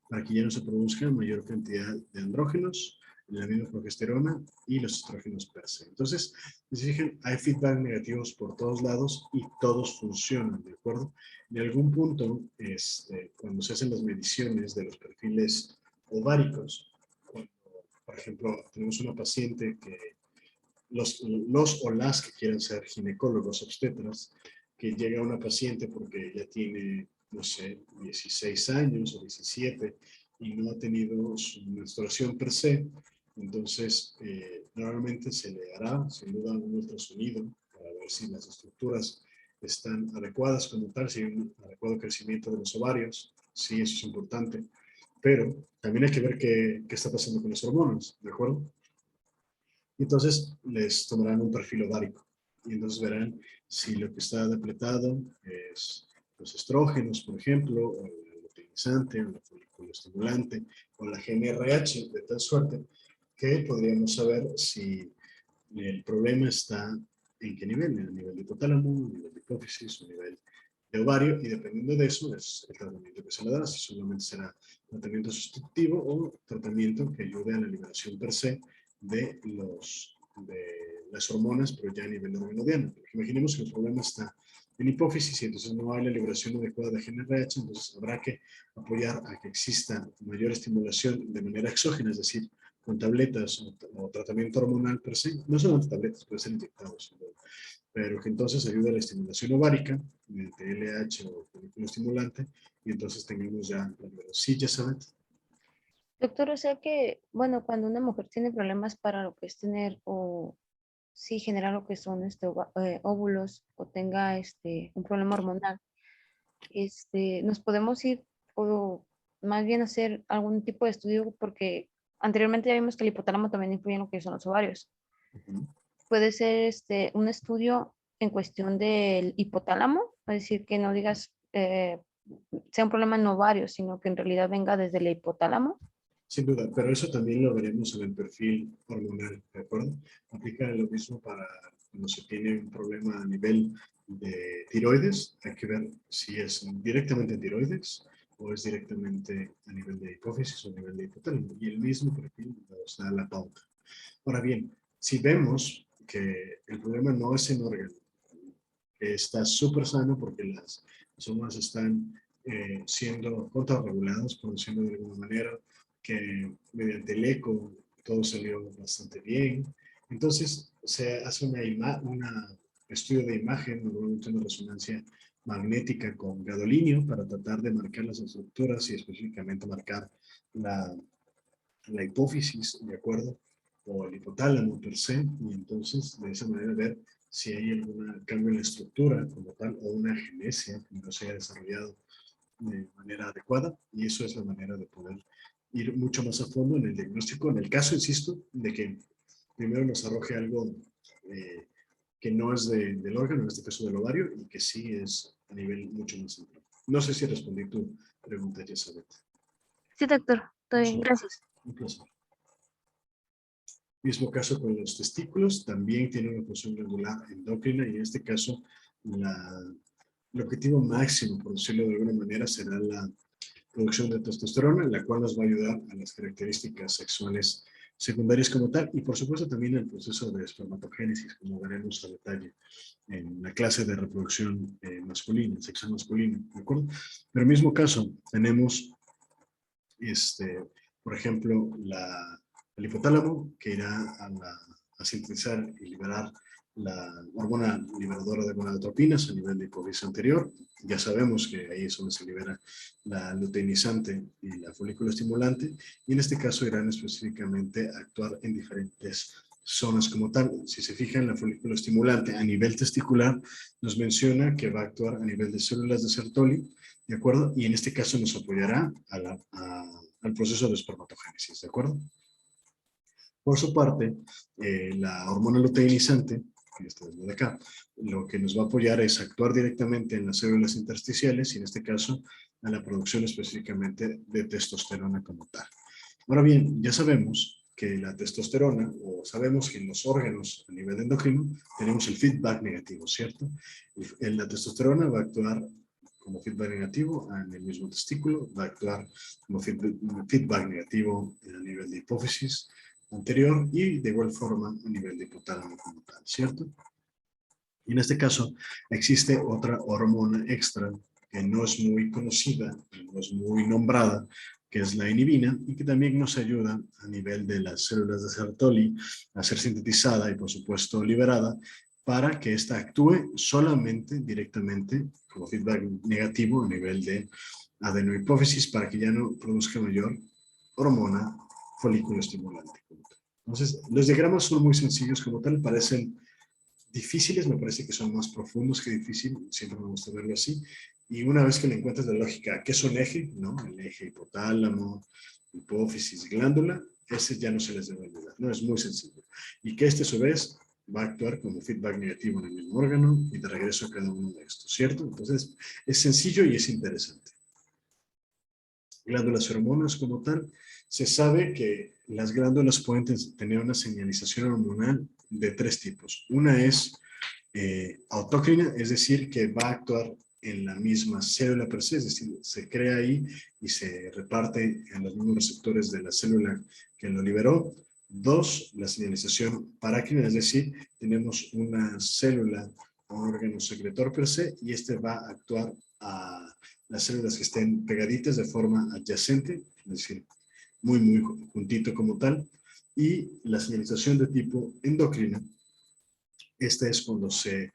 para que ya no se produzca mayor cantidad de andrógenos, la misma progesterona y los estrógenos per se. Entonces, si se fijan, hay feedback negativos por todos lados y todos funcionan, ¿de acuerdo? En algún punto, cuando se hacen las mediciones de los perfiles ováricos, cuando, por ejemplo, tenemos una paciente que los o las que quieren ser ginecólogos obstetras, que llega una paciente porque ya tiene, no sé, 16 años o 17 y no ha tenido su menstruación per se, entonces normalmente se le hará, sin duda, un ultrasonido para ver si las estructuras están adecuadas como tal, si hay un adecuado crecimiento de los ovarios, sí, eso es importante, pero también hay que ver qué está pasando con las hormonas, ¿de acuerdo? Entonces les tomarán un perfil ovárico y entonces verán si lo que está depletado es los estrógenos, por ejemplo, o el luteinizante, o la folículo estimulante, o la GnRH, de tal suerte que podríamos saber si el problema está en qué nivel, en el nivel de hipotálamo, en el nivel de hipófisis, o a nivel de ovario, y dependiendo de eso es el tratamiento que se le dará, si solamente será tratamiento sustitutivo o tratamiento que ayude a la liberación per se de las hormonas, pero ya a nivel organodiano. Porque imaginemos que el problema está en hipófisis y entonces no hay la liberación adecuada de GnRH, entonces habrá que apoyar a que exista mayor estimulación de manera exógena, es decir, con tabletas o tratamiento hormonal per se, no solamente tabletas, pueden ser inyectados, pero que entonces ayude a la estimulación ovárica, mediante LH o folículo estimulante, y entonces tengamos ya la liberación. Sí, ya saben.
Doctor, o sea que, bueno, cuando una mujer tiene problemas para lo que es tener o sí generar lo que son óvulos o tenga un problema hormonal, nos podemos ir o más bien hacer algún tipo de estudio porque anteriormente ya vimos que el hipotálamo también influye en lo que son los ovarios. Puede ser un estudio en cuestión del hipotálamo, es decir, que no digas sea un problema en ovarios, sino que en realidad venga desde el hipotálamo.
Sin duda, pero eso también lo veremos en el perfil hormonal, ¿de acuerdo? Aplica lo mismo para cuando se tiene un problema a nivel de tiroides, hay que ver si es directamente en tiroides o es directamente a nivel de hipófisis o a nivel de hipotálamo, y el mismo perfil nos da la pauta. Ahora bien, si vemos que el problema no es en órgano, que está súper sano porque las hormonas están siendo contrarreguladas, por decirlo de alguna manera, que mediante el eco todo salió bastante bien. Entonces se hace un estudio de imagen, normalmente una resonancia magnética con gadolinio para tratar de marcar las estructuras y específicamente marcar la hipófisis, ¿de acuerdo? O el hipotálamo per se, y entonces de esa manera ver si hay algún cambio en la estructura como tal o una genesia que no se haya desarrollado de manera adecuada, y eso es la manera de poder ir mucho más a fondo en el diagnóstico, en el caso, insisto, de que primero nos arroje algo que no es del órgano, en este caso del ovario, y que sí es a nivel mucho más amplio. No sé si respondí tu pregunta, Elizabeth.
Sí, doctor, estoy bien,
Sí,
gracias.
un placer. Mismo caso con los testículos, también tiene una función glandular endocrina y en este caso el objetivo máximo, por decirlo de alguna manera, será la producción de testosterona, la cual nos va a ayudar a las características sexuales secundarias como tal y por supuesto también el proceso de espermatogénesis, como veremos a detalle en la clase de reproducción masculina, sexo masculino, ¿de acuerdo? Pero en el mismo caso tenemos, por ejemplo, el hipotálamo que irá a sintetizar y liberar la hormona liberadora de gonadotropinas a nivel de hipófisis anterior. Ya sabemos que ahí es donde se libera la luteinizante y la folículo estimulante, y en este caso irán específicamente a actuar en diferentes zonas como tal. Si se fijan, la folículo estimulante a nivel testicular nos menciona que va a actuar a nivel de células de Sertoli, ¿de acuerdo? Y en este caso nos apoyará al proceso de espermatogénesis, ¿de acuerdo? Por su parte, la hormona luteinizante, que está desde acá, lo que nos va a apoyar es actuar directamente en las células intersticiales y en este caso a la producción específicamente de testosterona como tal. Ahora bien, ya sabemos que la testosterona, o sabemos que en los órganos a nivel endocrino tenemos el feedback negativo, ¿cierto? La testosterona va a actuar como feedback negativo en el mismo testículo, va a actuar como feedback negativo a nivel de hipófisis anterior y de igual forma a nivel de hipotálamo como tal, ¿cierto? Y en este caso existe otra hormona extra que no es muy conocida, no es muy nombrada, que es la inhibina y que también nos ayuda a nivel de las células de Sertoli a ser sintetizada y por supuesto liberada para que ésta actúe solamente directamente como feedback negativo a nivel de adenohipófisis para que ya no produzca mayor hormona folículo estimulante. Entonces, los diagramas son muy sencillos como tal, parecen difíciles me parece que son más profundos que difíciles, siempre me gusta verlo así. Y una vez que le encuentras la lógica, ¿qué son eje? ¿No? El eje hipotálamo, hipófisis, glándula, ese ya no se les debe olvidar, ¿no? Es muy sencillo. Y que este a su vez va a actuar como feedback negativo en el mismo órgano y de regreso a cada uno de estos, ¿cierto? Entonces, es sencillo y es interesante. Glándulas y hormonas como tal, se sabe que las glándulas pueden tener una señalización hormonal de 3 tipos. Una es autócrina, es decir, que va a actuar en la misma célula per se, es decir, se crea ahí y se reparte en los mismos receptores de la célula que lo liberó. 2, la señalización parácrina, es decir, tenemos una célula o órgano secretor per se y este va a actuar a las células que estén pegaditas de forma adyacente, es decir, muy, muy juntito como tal. Y la señalización de tipo endocrina, esta es cuando se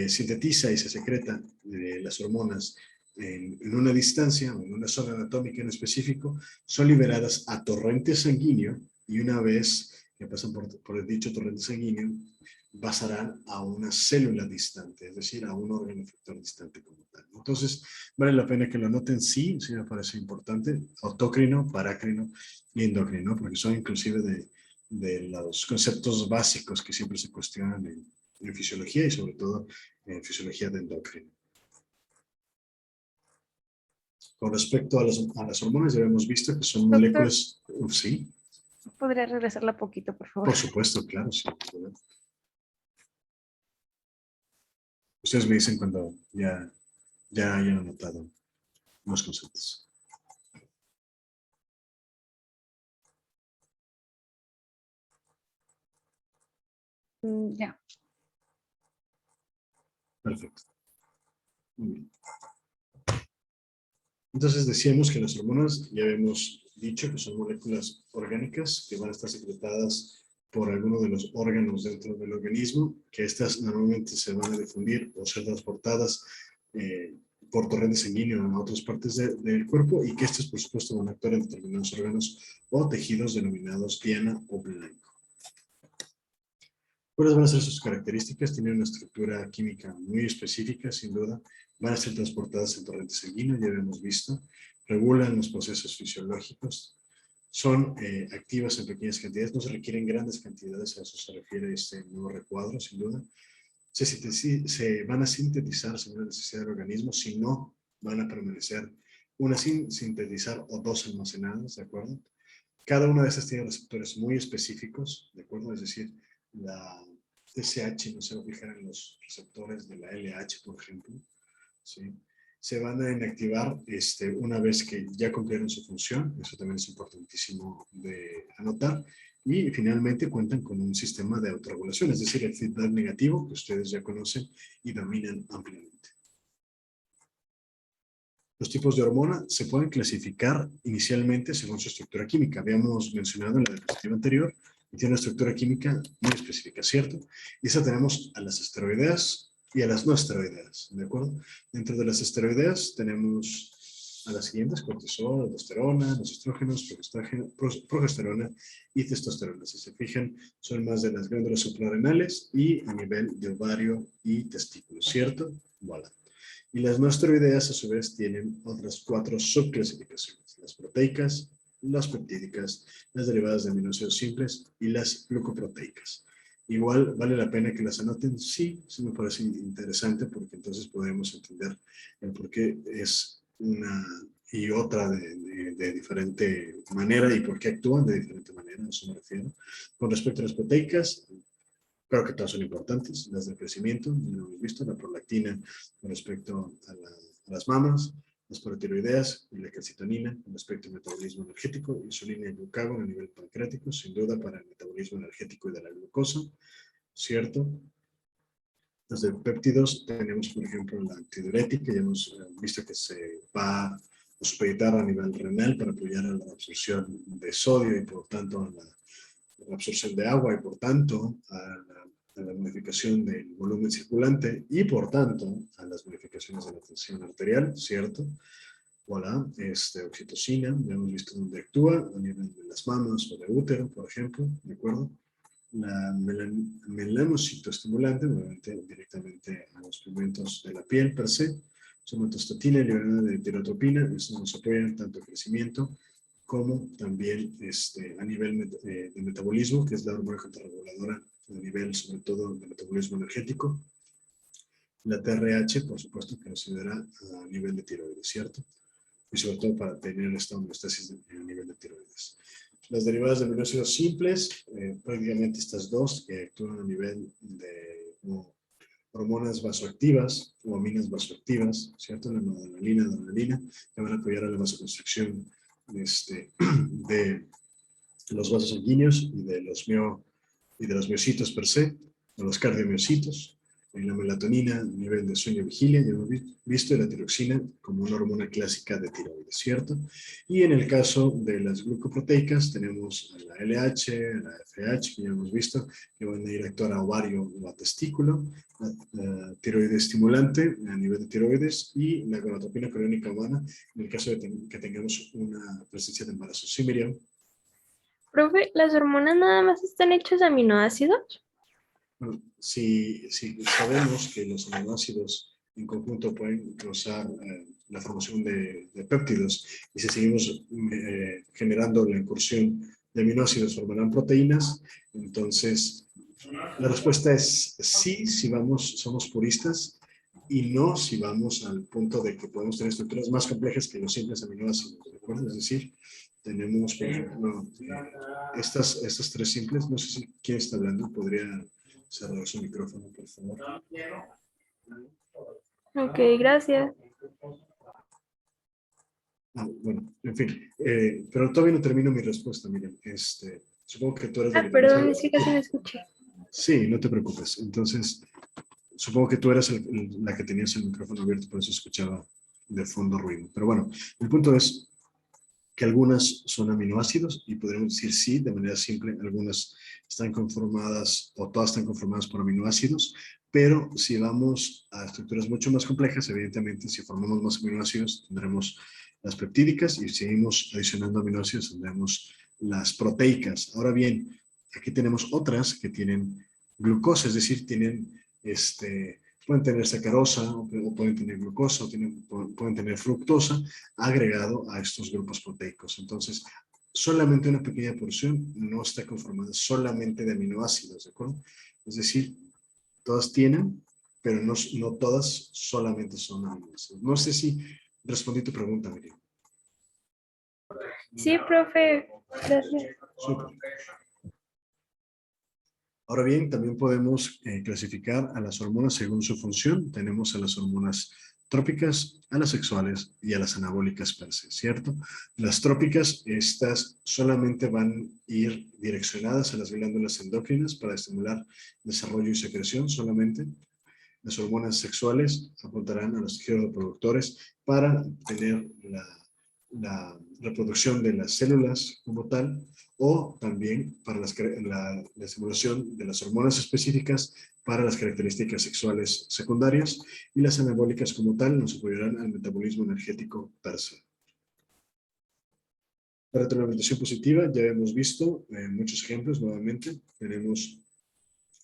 sintetiza y se secreta las hormonas en una distancia o en una zona anatómica en específico, son liberadas a torrente sanguíneo y una vez que pasan por el dicho torrente sanguíneo, pasarán a una célula distante, es decir, a un órgano efector distante como tal. Entonces, vale la pena que lo noten, sí, sí me parece importante, autócrino, parácrino y endocrino, porque son inclusive de los conceptos básicos que siempre se cuestionan en fisiología y sobre todo en fisiología de endocrino. Con respecto a las hormonas, ya hemos visto que son
Doctor,
moléculas, sí,
¿podría regresarla poquito, por favor?
por supuesto, claro, sí. Ustedes me dicen cuando ya hayan anotado los conceptos.
Ya.
Perfecto. Muy bien. Entonces decíamos que las hormonas, ya habíamos dicho que son moléculas orgánicas que van a estar secretadas por alguno de los órganos dentro del organismo, que estas normalmente se van a difundir o ser transportadas por torrente sanguíneo a otras partes del cuerpo y que estas, por supuesto, van a actuar en determinados órganos o tejidos denominados diana o blanco. ¿Cuáles van a ser sus características? Tienen una estructura química muy específica, sin duda. Van a ser transportadas en torrente sanguíneo, ya habíamos visto. Regulan los procesos fisiológicos. Son activas en pequeñas cantidades, no se requieren grandes cantidades, a eso se refiere este nuevo recuadro, sin duda. Se van a sintetizar según la necesidad del organismo, si no, van a permanecer una sin sintetizar o 2 almacenadas, ¿de acuerdo? Cada una de esas tiene receptores muy específicos, ¿de acuerdo? Es decir, la TSH no se va a fijar en los receptores de la LH, por ejemplo, ¿sí? Se van a inactivar una vez que ya cumplieron su función, eso también es importantísimo de anotar, y finalmente cuentan con un sistema de autorregulación, es decir, el feedback negativo que ustedes ya conocen y dominan ampliamente. Los tipos de hormona se pueden clasificar inicialmente según su estructura química. Habíamos mencionado en la diapositiva anterior que tiene una estructura química muy específica, ¿cierto? Y esa tenemos a las esteroideas y a las no esteroideas, ¿de acuerdo? Dentro de las esteroideas tenemos a las siguientes: cortisol, aldosterona, los estrógenos, progesterona y testosterona. Si se fijan, son más de las glándulas suprarrenales y a nivel de ovario y testículos, ¿cierto? Voilà. Y las no esteroideas, a su vez, tienen otras 4 subclasificaciones: las proteicas, las peptídicas, las derivadas de aminoácidos simples y las glucoproteicas. Igual vale la pena que las anoten, sí, sí me parece interesante, porque entonces podemos entender el por qué es una y otra de diferente manera y por qué actúan de diferente manera, a eso me refiero. Con respecto a las proteicas, claro que todas son importantes, las del crecimiento, ya lo hemos visto, la prolactina con respecto a las mamas, las parotiroideas y la calcitonina con respecto al metabolismo energético, insulina y glucagón a nivel pancreático, sin duda para el metabolismo energético y de la glucosa, ¿cierto? Las de péptidos tenemos, por ejemplo, la antidiurética, ya hemos visto que se va a supeditar a nivel renal para apoyar a la absorción de sodio y por tanto a la absorción de agua y por tanto a la modificación del volumen circulante y por tanto a las modificaciones de la tensión arterial, ¿cierto? Voilà, oxitocina, ya hemos visto dónde actúa, a nivel de las mamas o de útero, por ejemplo, ¿de acuerdo? melanocitoestimulante, nuevamente directamente a los pigmentos de la piel per se. Somatostatina liberada de tirotropina, eso nos apoya en tanto el crecimiento como también a nivel de metabolismo, que es la hormona contrarreguladora a nivel sobre todo de metabolismo energético. La TRH, por supuesto, que nos ayudará a nivel de tiroides, ¿cierto? Y sobre todo para tener esta homeostasis a nivel de tiroides. Las derivadas de aminoácidos simples, prácticamente estas dos que actúan a nivel de hormonas vasoactivas o aminas vasoactivas, ¿cierto? La noradrenalina, adrenalina, que van a apoyar a la vasoconstricción de los vasos sanguíneos y de los miocitos per se, o los cardiomiocitos. En la melatonina, a nivel de sueño-vigilia, ya hemos visto, y la tiroxina como una hormona clásica de tiroides, ¿cierto? Y en el caso de las glucoproteicas, tenemos a la LH, a la FH, que ya hemos visto, que van a ir a actuar a ovario o a testículo, la tiroide estimulante a nivel de tiroides, y la gonadotropina coriónica humana, en el caso de que tengamos una presencia de embarazo. Sí, Miriam.
Profe, ¿las hormonas nada más están hechas de aminoácidos?
Bueno, si sabemos que los aminoácidos en conjunto pueden causar la formación de péptidos, y si seguimos generando la incursión de aminoácidos formarán proteínas, entonces la respuesta es sí, si somos puristas, y no si vamos al punto de que podemos tener estructuras más complejas que los simples aminoácidos, ¿de acuerdo? Es decir, tenemos, por ejemplo, estas tres simples. No sé si quién está hablando, podría cerrar su micrófono, por favor.
Ok, gracias.
Bueno, en fin, pero todavía no termino mi respuesta, miren. Supongo que tú eres
Ah, perdón, es que casi no escuché.
Sí, no te preocupes. Entonces, supongo que tú eras la que tenías el micrófono abierto, por eso escuchaba de fondo ruido. Pero bueno, el punto es que algunas son aminoácidos y podríamos decir sí, de manera simple, algunas están conformadas o todas están conformadas por aminoácidos, pero si vamos a estructuras mucho más complejas, evidentemente si formamos más aminoácidos tendremos las peptídicas, y si seguimos adicionando aminoácidos tendremos las proteicas. Ahora bien, aquí tenemos otras que tienen glucosa, es decir, pueden tener sacarosa o pueden tener glucosa o pueden tener fructosa agregado a estos grupos proteicos. Entonces, solamente una pequeña porción no está conformada solamente de aminoácidos, ¿de acuerdo? Es decir, todas tienen, pero no todas solamente son aminoácidos. No sé si respondí tu pregunta, Miriam.
Sí, profe, gracias.
Súper. Ahora bien, también podemos clasificar a las hormonas según su función. Tenemos a las hormonas trópicas, a las sexuales y a las anabólicas per se, ¿cierto? Las trópicas, estas solamente van a ir direccionadas a las glándulas endócrinas para estimular desarrollo y secreción solamente. Las hormonas sexuales apuntarán a los tejidos reproductores para tener la reproducción de las células como tal, o también para la estimulación de las hormonas específicas para las características sexuales secundarias, y las anabólicas como tal nos apoyarán al metabolismo energético per se. La retroalimentación positiva, ya hemos visto muchos ejemplos nuevamente. Tenemos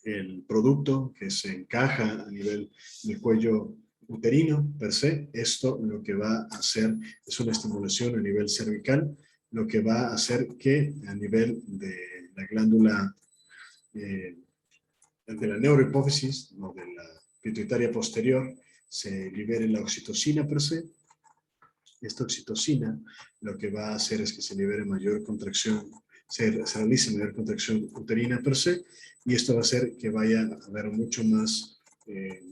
el producto que se encaja a nivel del cuello uterino per se. Esto lo que va a hacer es una estimulación a nivel cervical, lo que va a hacer que a nivel de la glándula de la neurohipófisis o de la pituitaria posterior se libere la oxitocina per se. Esta oxitocina lo que va a hacer es que se libere mayor contracción, se realice mayor contracción uterina per se, y esto va a hacer que vaya a haber mucho más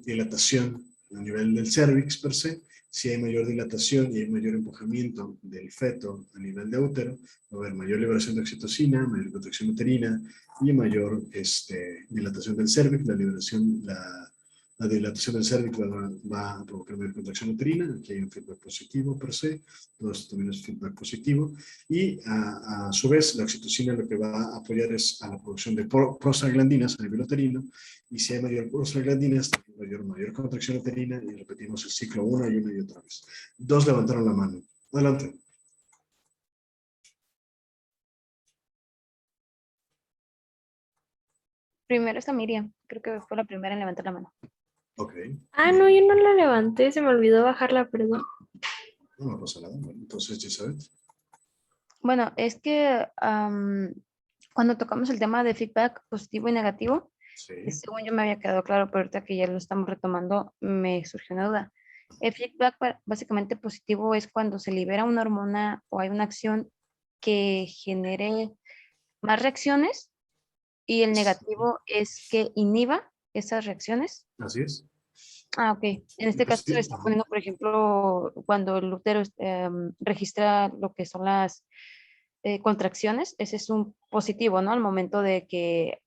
dilatación a nivel del cervix per se. Si hay mayor dilatación y hay mayor empujamiento del feto a nivel de útero, va a haber mayor liberación de oxitocina, mayor contracción uterina y mayor dilatación del cervix. La dilatación del cervix va a provocar mayor contracción uterina. Aquí hay un feedback positivo per se. Todo esto también es feedback positivo. Y a su vez, la oxitocina lo que va a apoyar es a la producción de prostaglandinas a nivel uterino. Y si hay mayor prostaglandinas, mayor contracción uterina, y repetimos el ciclo una y otra vez. Dos levantaron la mano. Adelante.
Primero está Miriam. Creo que fue la primera en levantar la mano.
Ok.
Ah, no, yo no la levanté, se me olvidó bajarla, perdón.
No, no pasa nada. Bueno, entonces, Elizabeth.
Bueno, es que cuando tocamos el tema de feedback positivo y negativo,
Sí.
según yo me había quedado claro, pero ahorita que ya lo estamos retomando, me surgió una duda. El feedback básicamente positivo es cuando se libera una hormona o hay una acción que genere más reacciones y el negativo es que inhiba esas reacciones.
Así es.
Ah, ok. En
El
este caso se
positivo.
está
Ajá.
poniendo, por ejemplo, cuando el útero registra lo que son las contracciones, ese es un positivo, ¿no? Al momento de que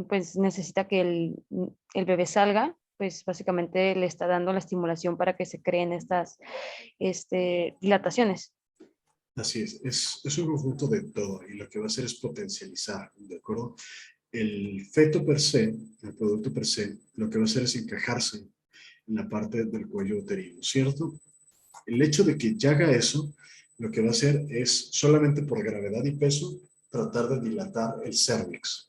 pues necesita que el bebé salga, pues básicamente le está dando la estimulación para que se creen estas dilataciones.
Así es un conjunto de todo y lo que va a hacer es potencializar, ¿de acuerdo? El feto per se, el producto per se, lo que va a hacer es encajarse en la parte del cuello uterino, ¿cierto? El hecho de que ya haga eso, lo que va a hacer es solamente por gravedad y peso tratar de dilatar el cérvix.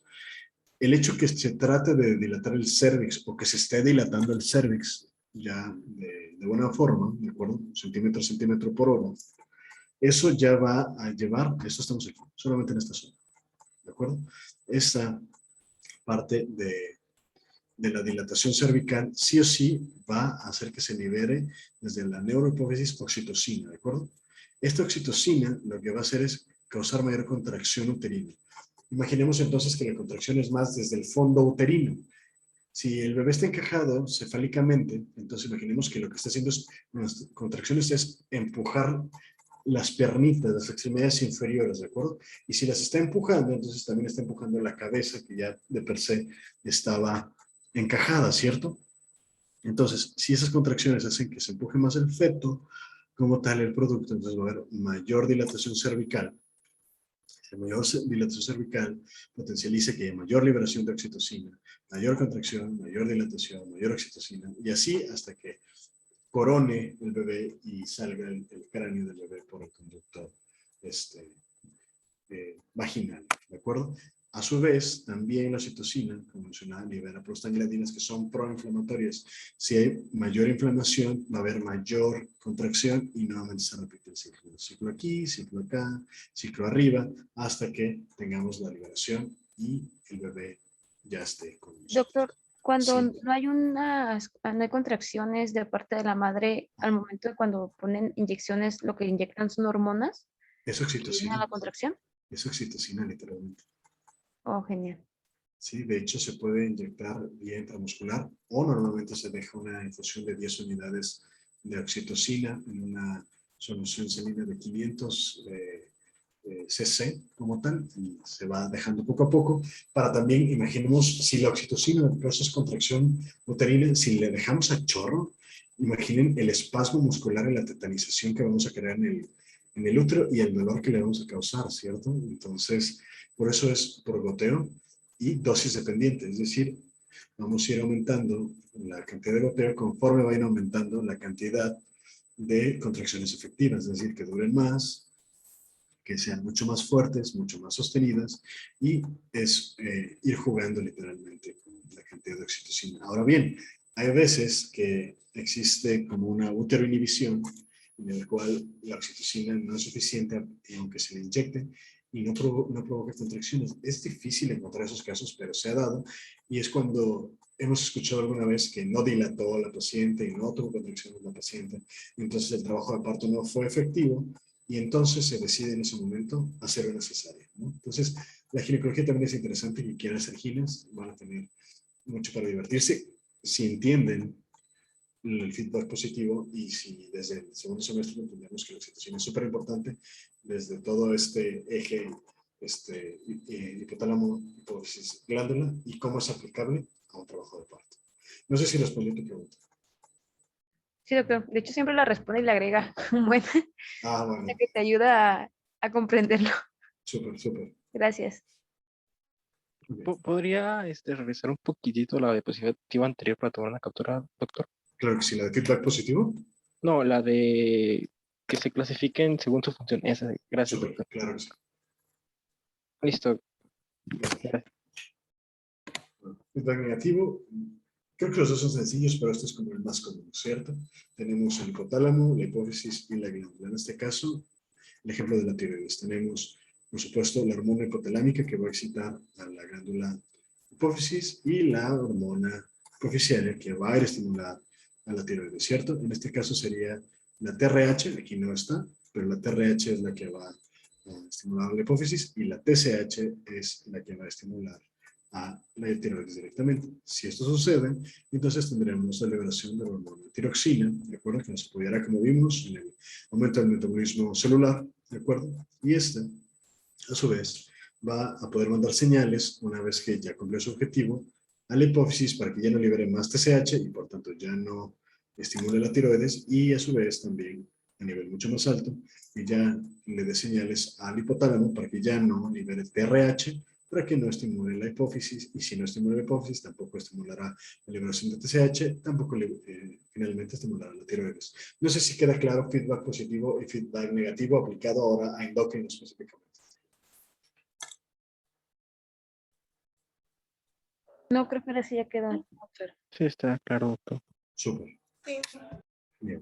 El hecho que se trate de dilatar el cérvix o que se esté dilatando el cérvix ya de buena forma, ¿de acuerdo? Centímetro a centímetro por hora, eso ya va a llevar, esto estamos aquí, solamente en esta zona, ¿de acuerdo? Esta parte de la dilatación cervical sí o sí va a hacer que se libere desde la neurohipófisis oxitocina, ¿de acuerdo? Esta oxitocina lo que va a hacer es causar mayor contracción uterina. Imaginemos entonces que la contracción es más desde el fondo uterino. Si el bebé está encajado cefálicamente, entonces imaginemos que lo que está haciendo es, las contracciones es empujar las piernitas, las extremidades inferiores, ¿de acuerdo? Y si las está empujando, entonces también está empujando la cabeza que ya de per se estaba encajada, ¿cierto? Entonces, si esas contracciones hacen que se empuje más el feto, como tal el producto, entonces va a haber mayor dilatación cervical. La mayor dilatación cervical potencializa que haya mayor liberación de oxitocina, mayor contracción, mayor dilatación, mayor oxitocina, y así hasta que corone el bebé y salga el cráneo del bebé por el conducto vaginal, ¿de acuerdo? A su vez, también la oxitocina, como mencionaba, libera prostaglandinas que son proinflamatorias. Si hay mayor inflamación, va a haber mayor contracción y nuevamente se repite el ciclo. Ciclo aquí, ciclo acá, ciclo arriba, hasta que tengamos la liberación y el bebé ya esté con nosotros.
Doctor, cuando
Sí,
no hay no hay contracciones de parte de la madre, al momento de cuando ponen inyecciones, lo que inyectan son hormonas
es
que ayudan a
oxitocina,
la contracción.
es oxitocina literalmente.
Oh, genial.
¿Sí? De hecho, se puede inyectar vía intramuscular o normalmente se deja una infusión de 10 unidades de oxitocina en una solución salina de 500 cc como tal y se va dejando poco a poco para también, imaginemos, si la oxitocina causa contracción uterina, si le dejamos a chorro, imaginen el espasmo muscular y la tetanización que vamos a crear en el útero y el dolor que le vamos a causar, ¿cierto? Entonces, por eso es por goteo y dosis dependiente, es decir, vamos a ir aumentando la cantidad de goteo conforme vayan aumentando la cantidad de contracciones efectivas, es decir, que duren más, que sean mucho más fuertes, mucho más sostenidas y es ir jugando literalmente con la cantidad de oxitocina. Ahora bien, hay veces que existe como una uteroinhibición en el cual la oxitocina no es suficiente aunque se le inyecte y no provoca contracciones. Es difícil encontrar esos casos, pero se ha dado y es cuando hemos escuchado alguna vez que no dilató a la paciente y no tuvo contracciones la paciente, entonces el trabajo de parto no fue efectivo y entonces se decide en ese momento hacer una cesárea, ¿no? Entonces, la ginecología también es interesante y quieran hacer ginas, van a tener mucho para divertirse si entienden el feedback positivo y si desde el segundo semestre entendemos que la oxitocina es súper importante desde todo este eje hipotálamo, hipófisis, glándula y cómo es aplicable a un trabajo de parto. No sé si respondí a tu pregunta.
Sí, doctor. De hecho, siempre la responde y le agrega un buen
Ah, bueno,
que te ayuda a comprenderlo.
súper, súper.
Gracias.
Okay.
¿Podría revisar un poquitito la diapositiva anterior para tomar una captura, doctor?
Claro que sí, la de feedback positivo.
No, la de que se clasifiquen según su función. Esa, gracias,
Súper,
doctor.
claro que sí.
Listo.
Gracias.
Gracias.
Feedback negativo, creo que los dos son sencillos, pero este es como el más común, ¿cierto? Tenemos el hipotálamo, la hipófisis y la glándula. En este caso, el ejemplo de la tiroides. Tenemos, por supuesto, la hormona hipotalámica que va a excitar a la glándula hipófisis y la hormona hipofisiaria que va a ir a estimular a la tiroides, ¿cierto? En este caso sería la TRH, aquí no está, pero la TRH es la que va a estimular la hipófisis y la TSH es la que va a estimular a la tiroides directamente. Si esto sucede, entonces tendremos la liberación de la hormona tiroxina, ¿de acuerdo? Que nos apoyará, como vimos, en el aumento del metabolismo celular, ¿de acuerdo? Y este, a su vez, va a poder mandar señales, una vez que ya cumplió su objetivo, a la hipófisis para que ya no libere más TSH y por tanto ya no estimule la tiroides y a su vez también a nivel mucho más alto y ya le dé señales al hipotálamo para que ya no libere TRH para que no estimule la hipófisis y si no estimula la hipófisis tampoco estimulará la liberación de TSH, tampoco finalmente estimulará la tiroides. No sé si queda claro feedback positivo y feedback negativo aplicado ahora a endocrino específicamente.
No, creo que ahora sí ya quedó.
Sí, está claro, doctor.
Súper. Bien.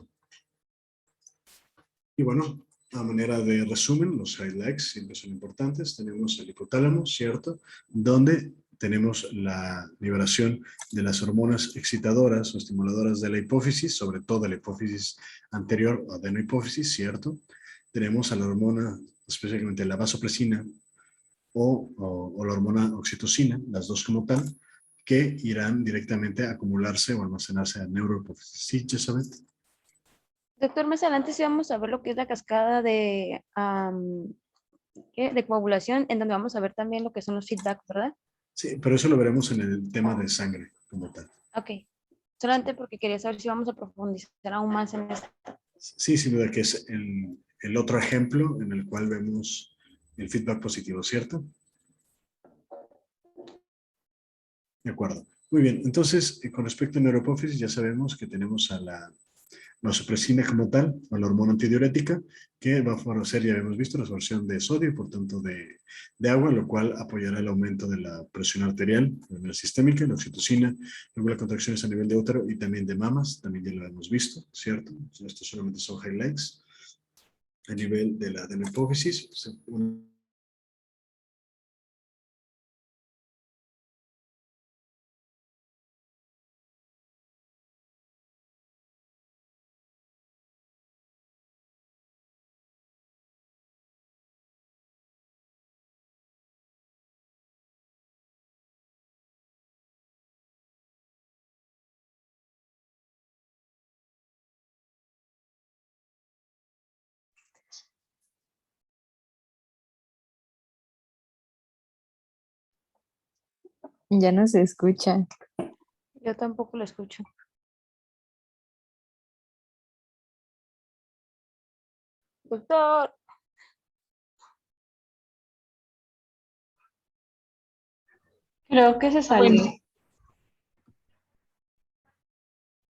Y bueno, a manera de resumen, los highlights siempre son importantes. Tenemos el hipotálamo, ¿cierto? Donde tenemos la liberación de las hormonas excitadoras o estimuladoras de la hipófisis, sobre todo la hipófisis anterior o adenohipófisis, ¿cierto? Tenemos a la hormona, específicamente la vasopresina o la hormona oxitocina, las dos como tal, que irán directamente a acumularse o almacenarse a neurohipófisis. ¿Sí, Jessabeth?
Doctor, más adelante sí vamos a ver lo que es la cascada de, ¿qué? De coagulación, en donde vamos a ver también lo que son los feedback, ¿verdad?
Sí, pero eso lo veremos en el tema de sangre como tal.
Ok. Solamente porque quería saber si vamos a profundizar aún más en esto.
Sí, sin duda que es el otro ejemplo en el cual vemos el feedback positivo, ¿cierto? De acuerdo. Muy bien, entonces, con respecto a neurohipófisis, ya sabemos que tenemos a la vasopresina como tal, o la hormona antidiurética, que va a favorecer, ya hemos visto, la absorción de sodio, por tanto de agua, lo cual apoyará el aumento de la presión arterial, la manera sistémica, la oxitocina, regula contracciones a nivel de útero y también de mamas, también ya lo hemos visto, ¿cierto? Estos solamente son highlights. A nivel de la adenohipófisis,
Ya no se escucha.
Yo tampoco lo escucho. Doctor.
Creo que se salió.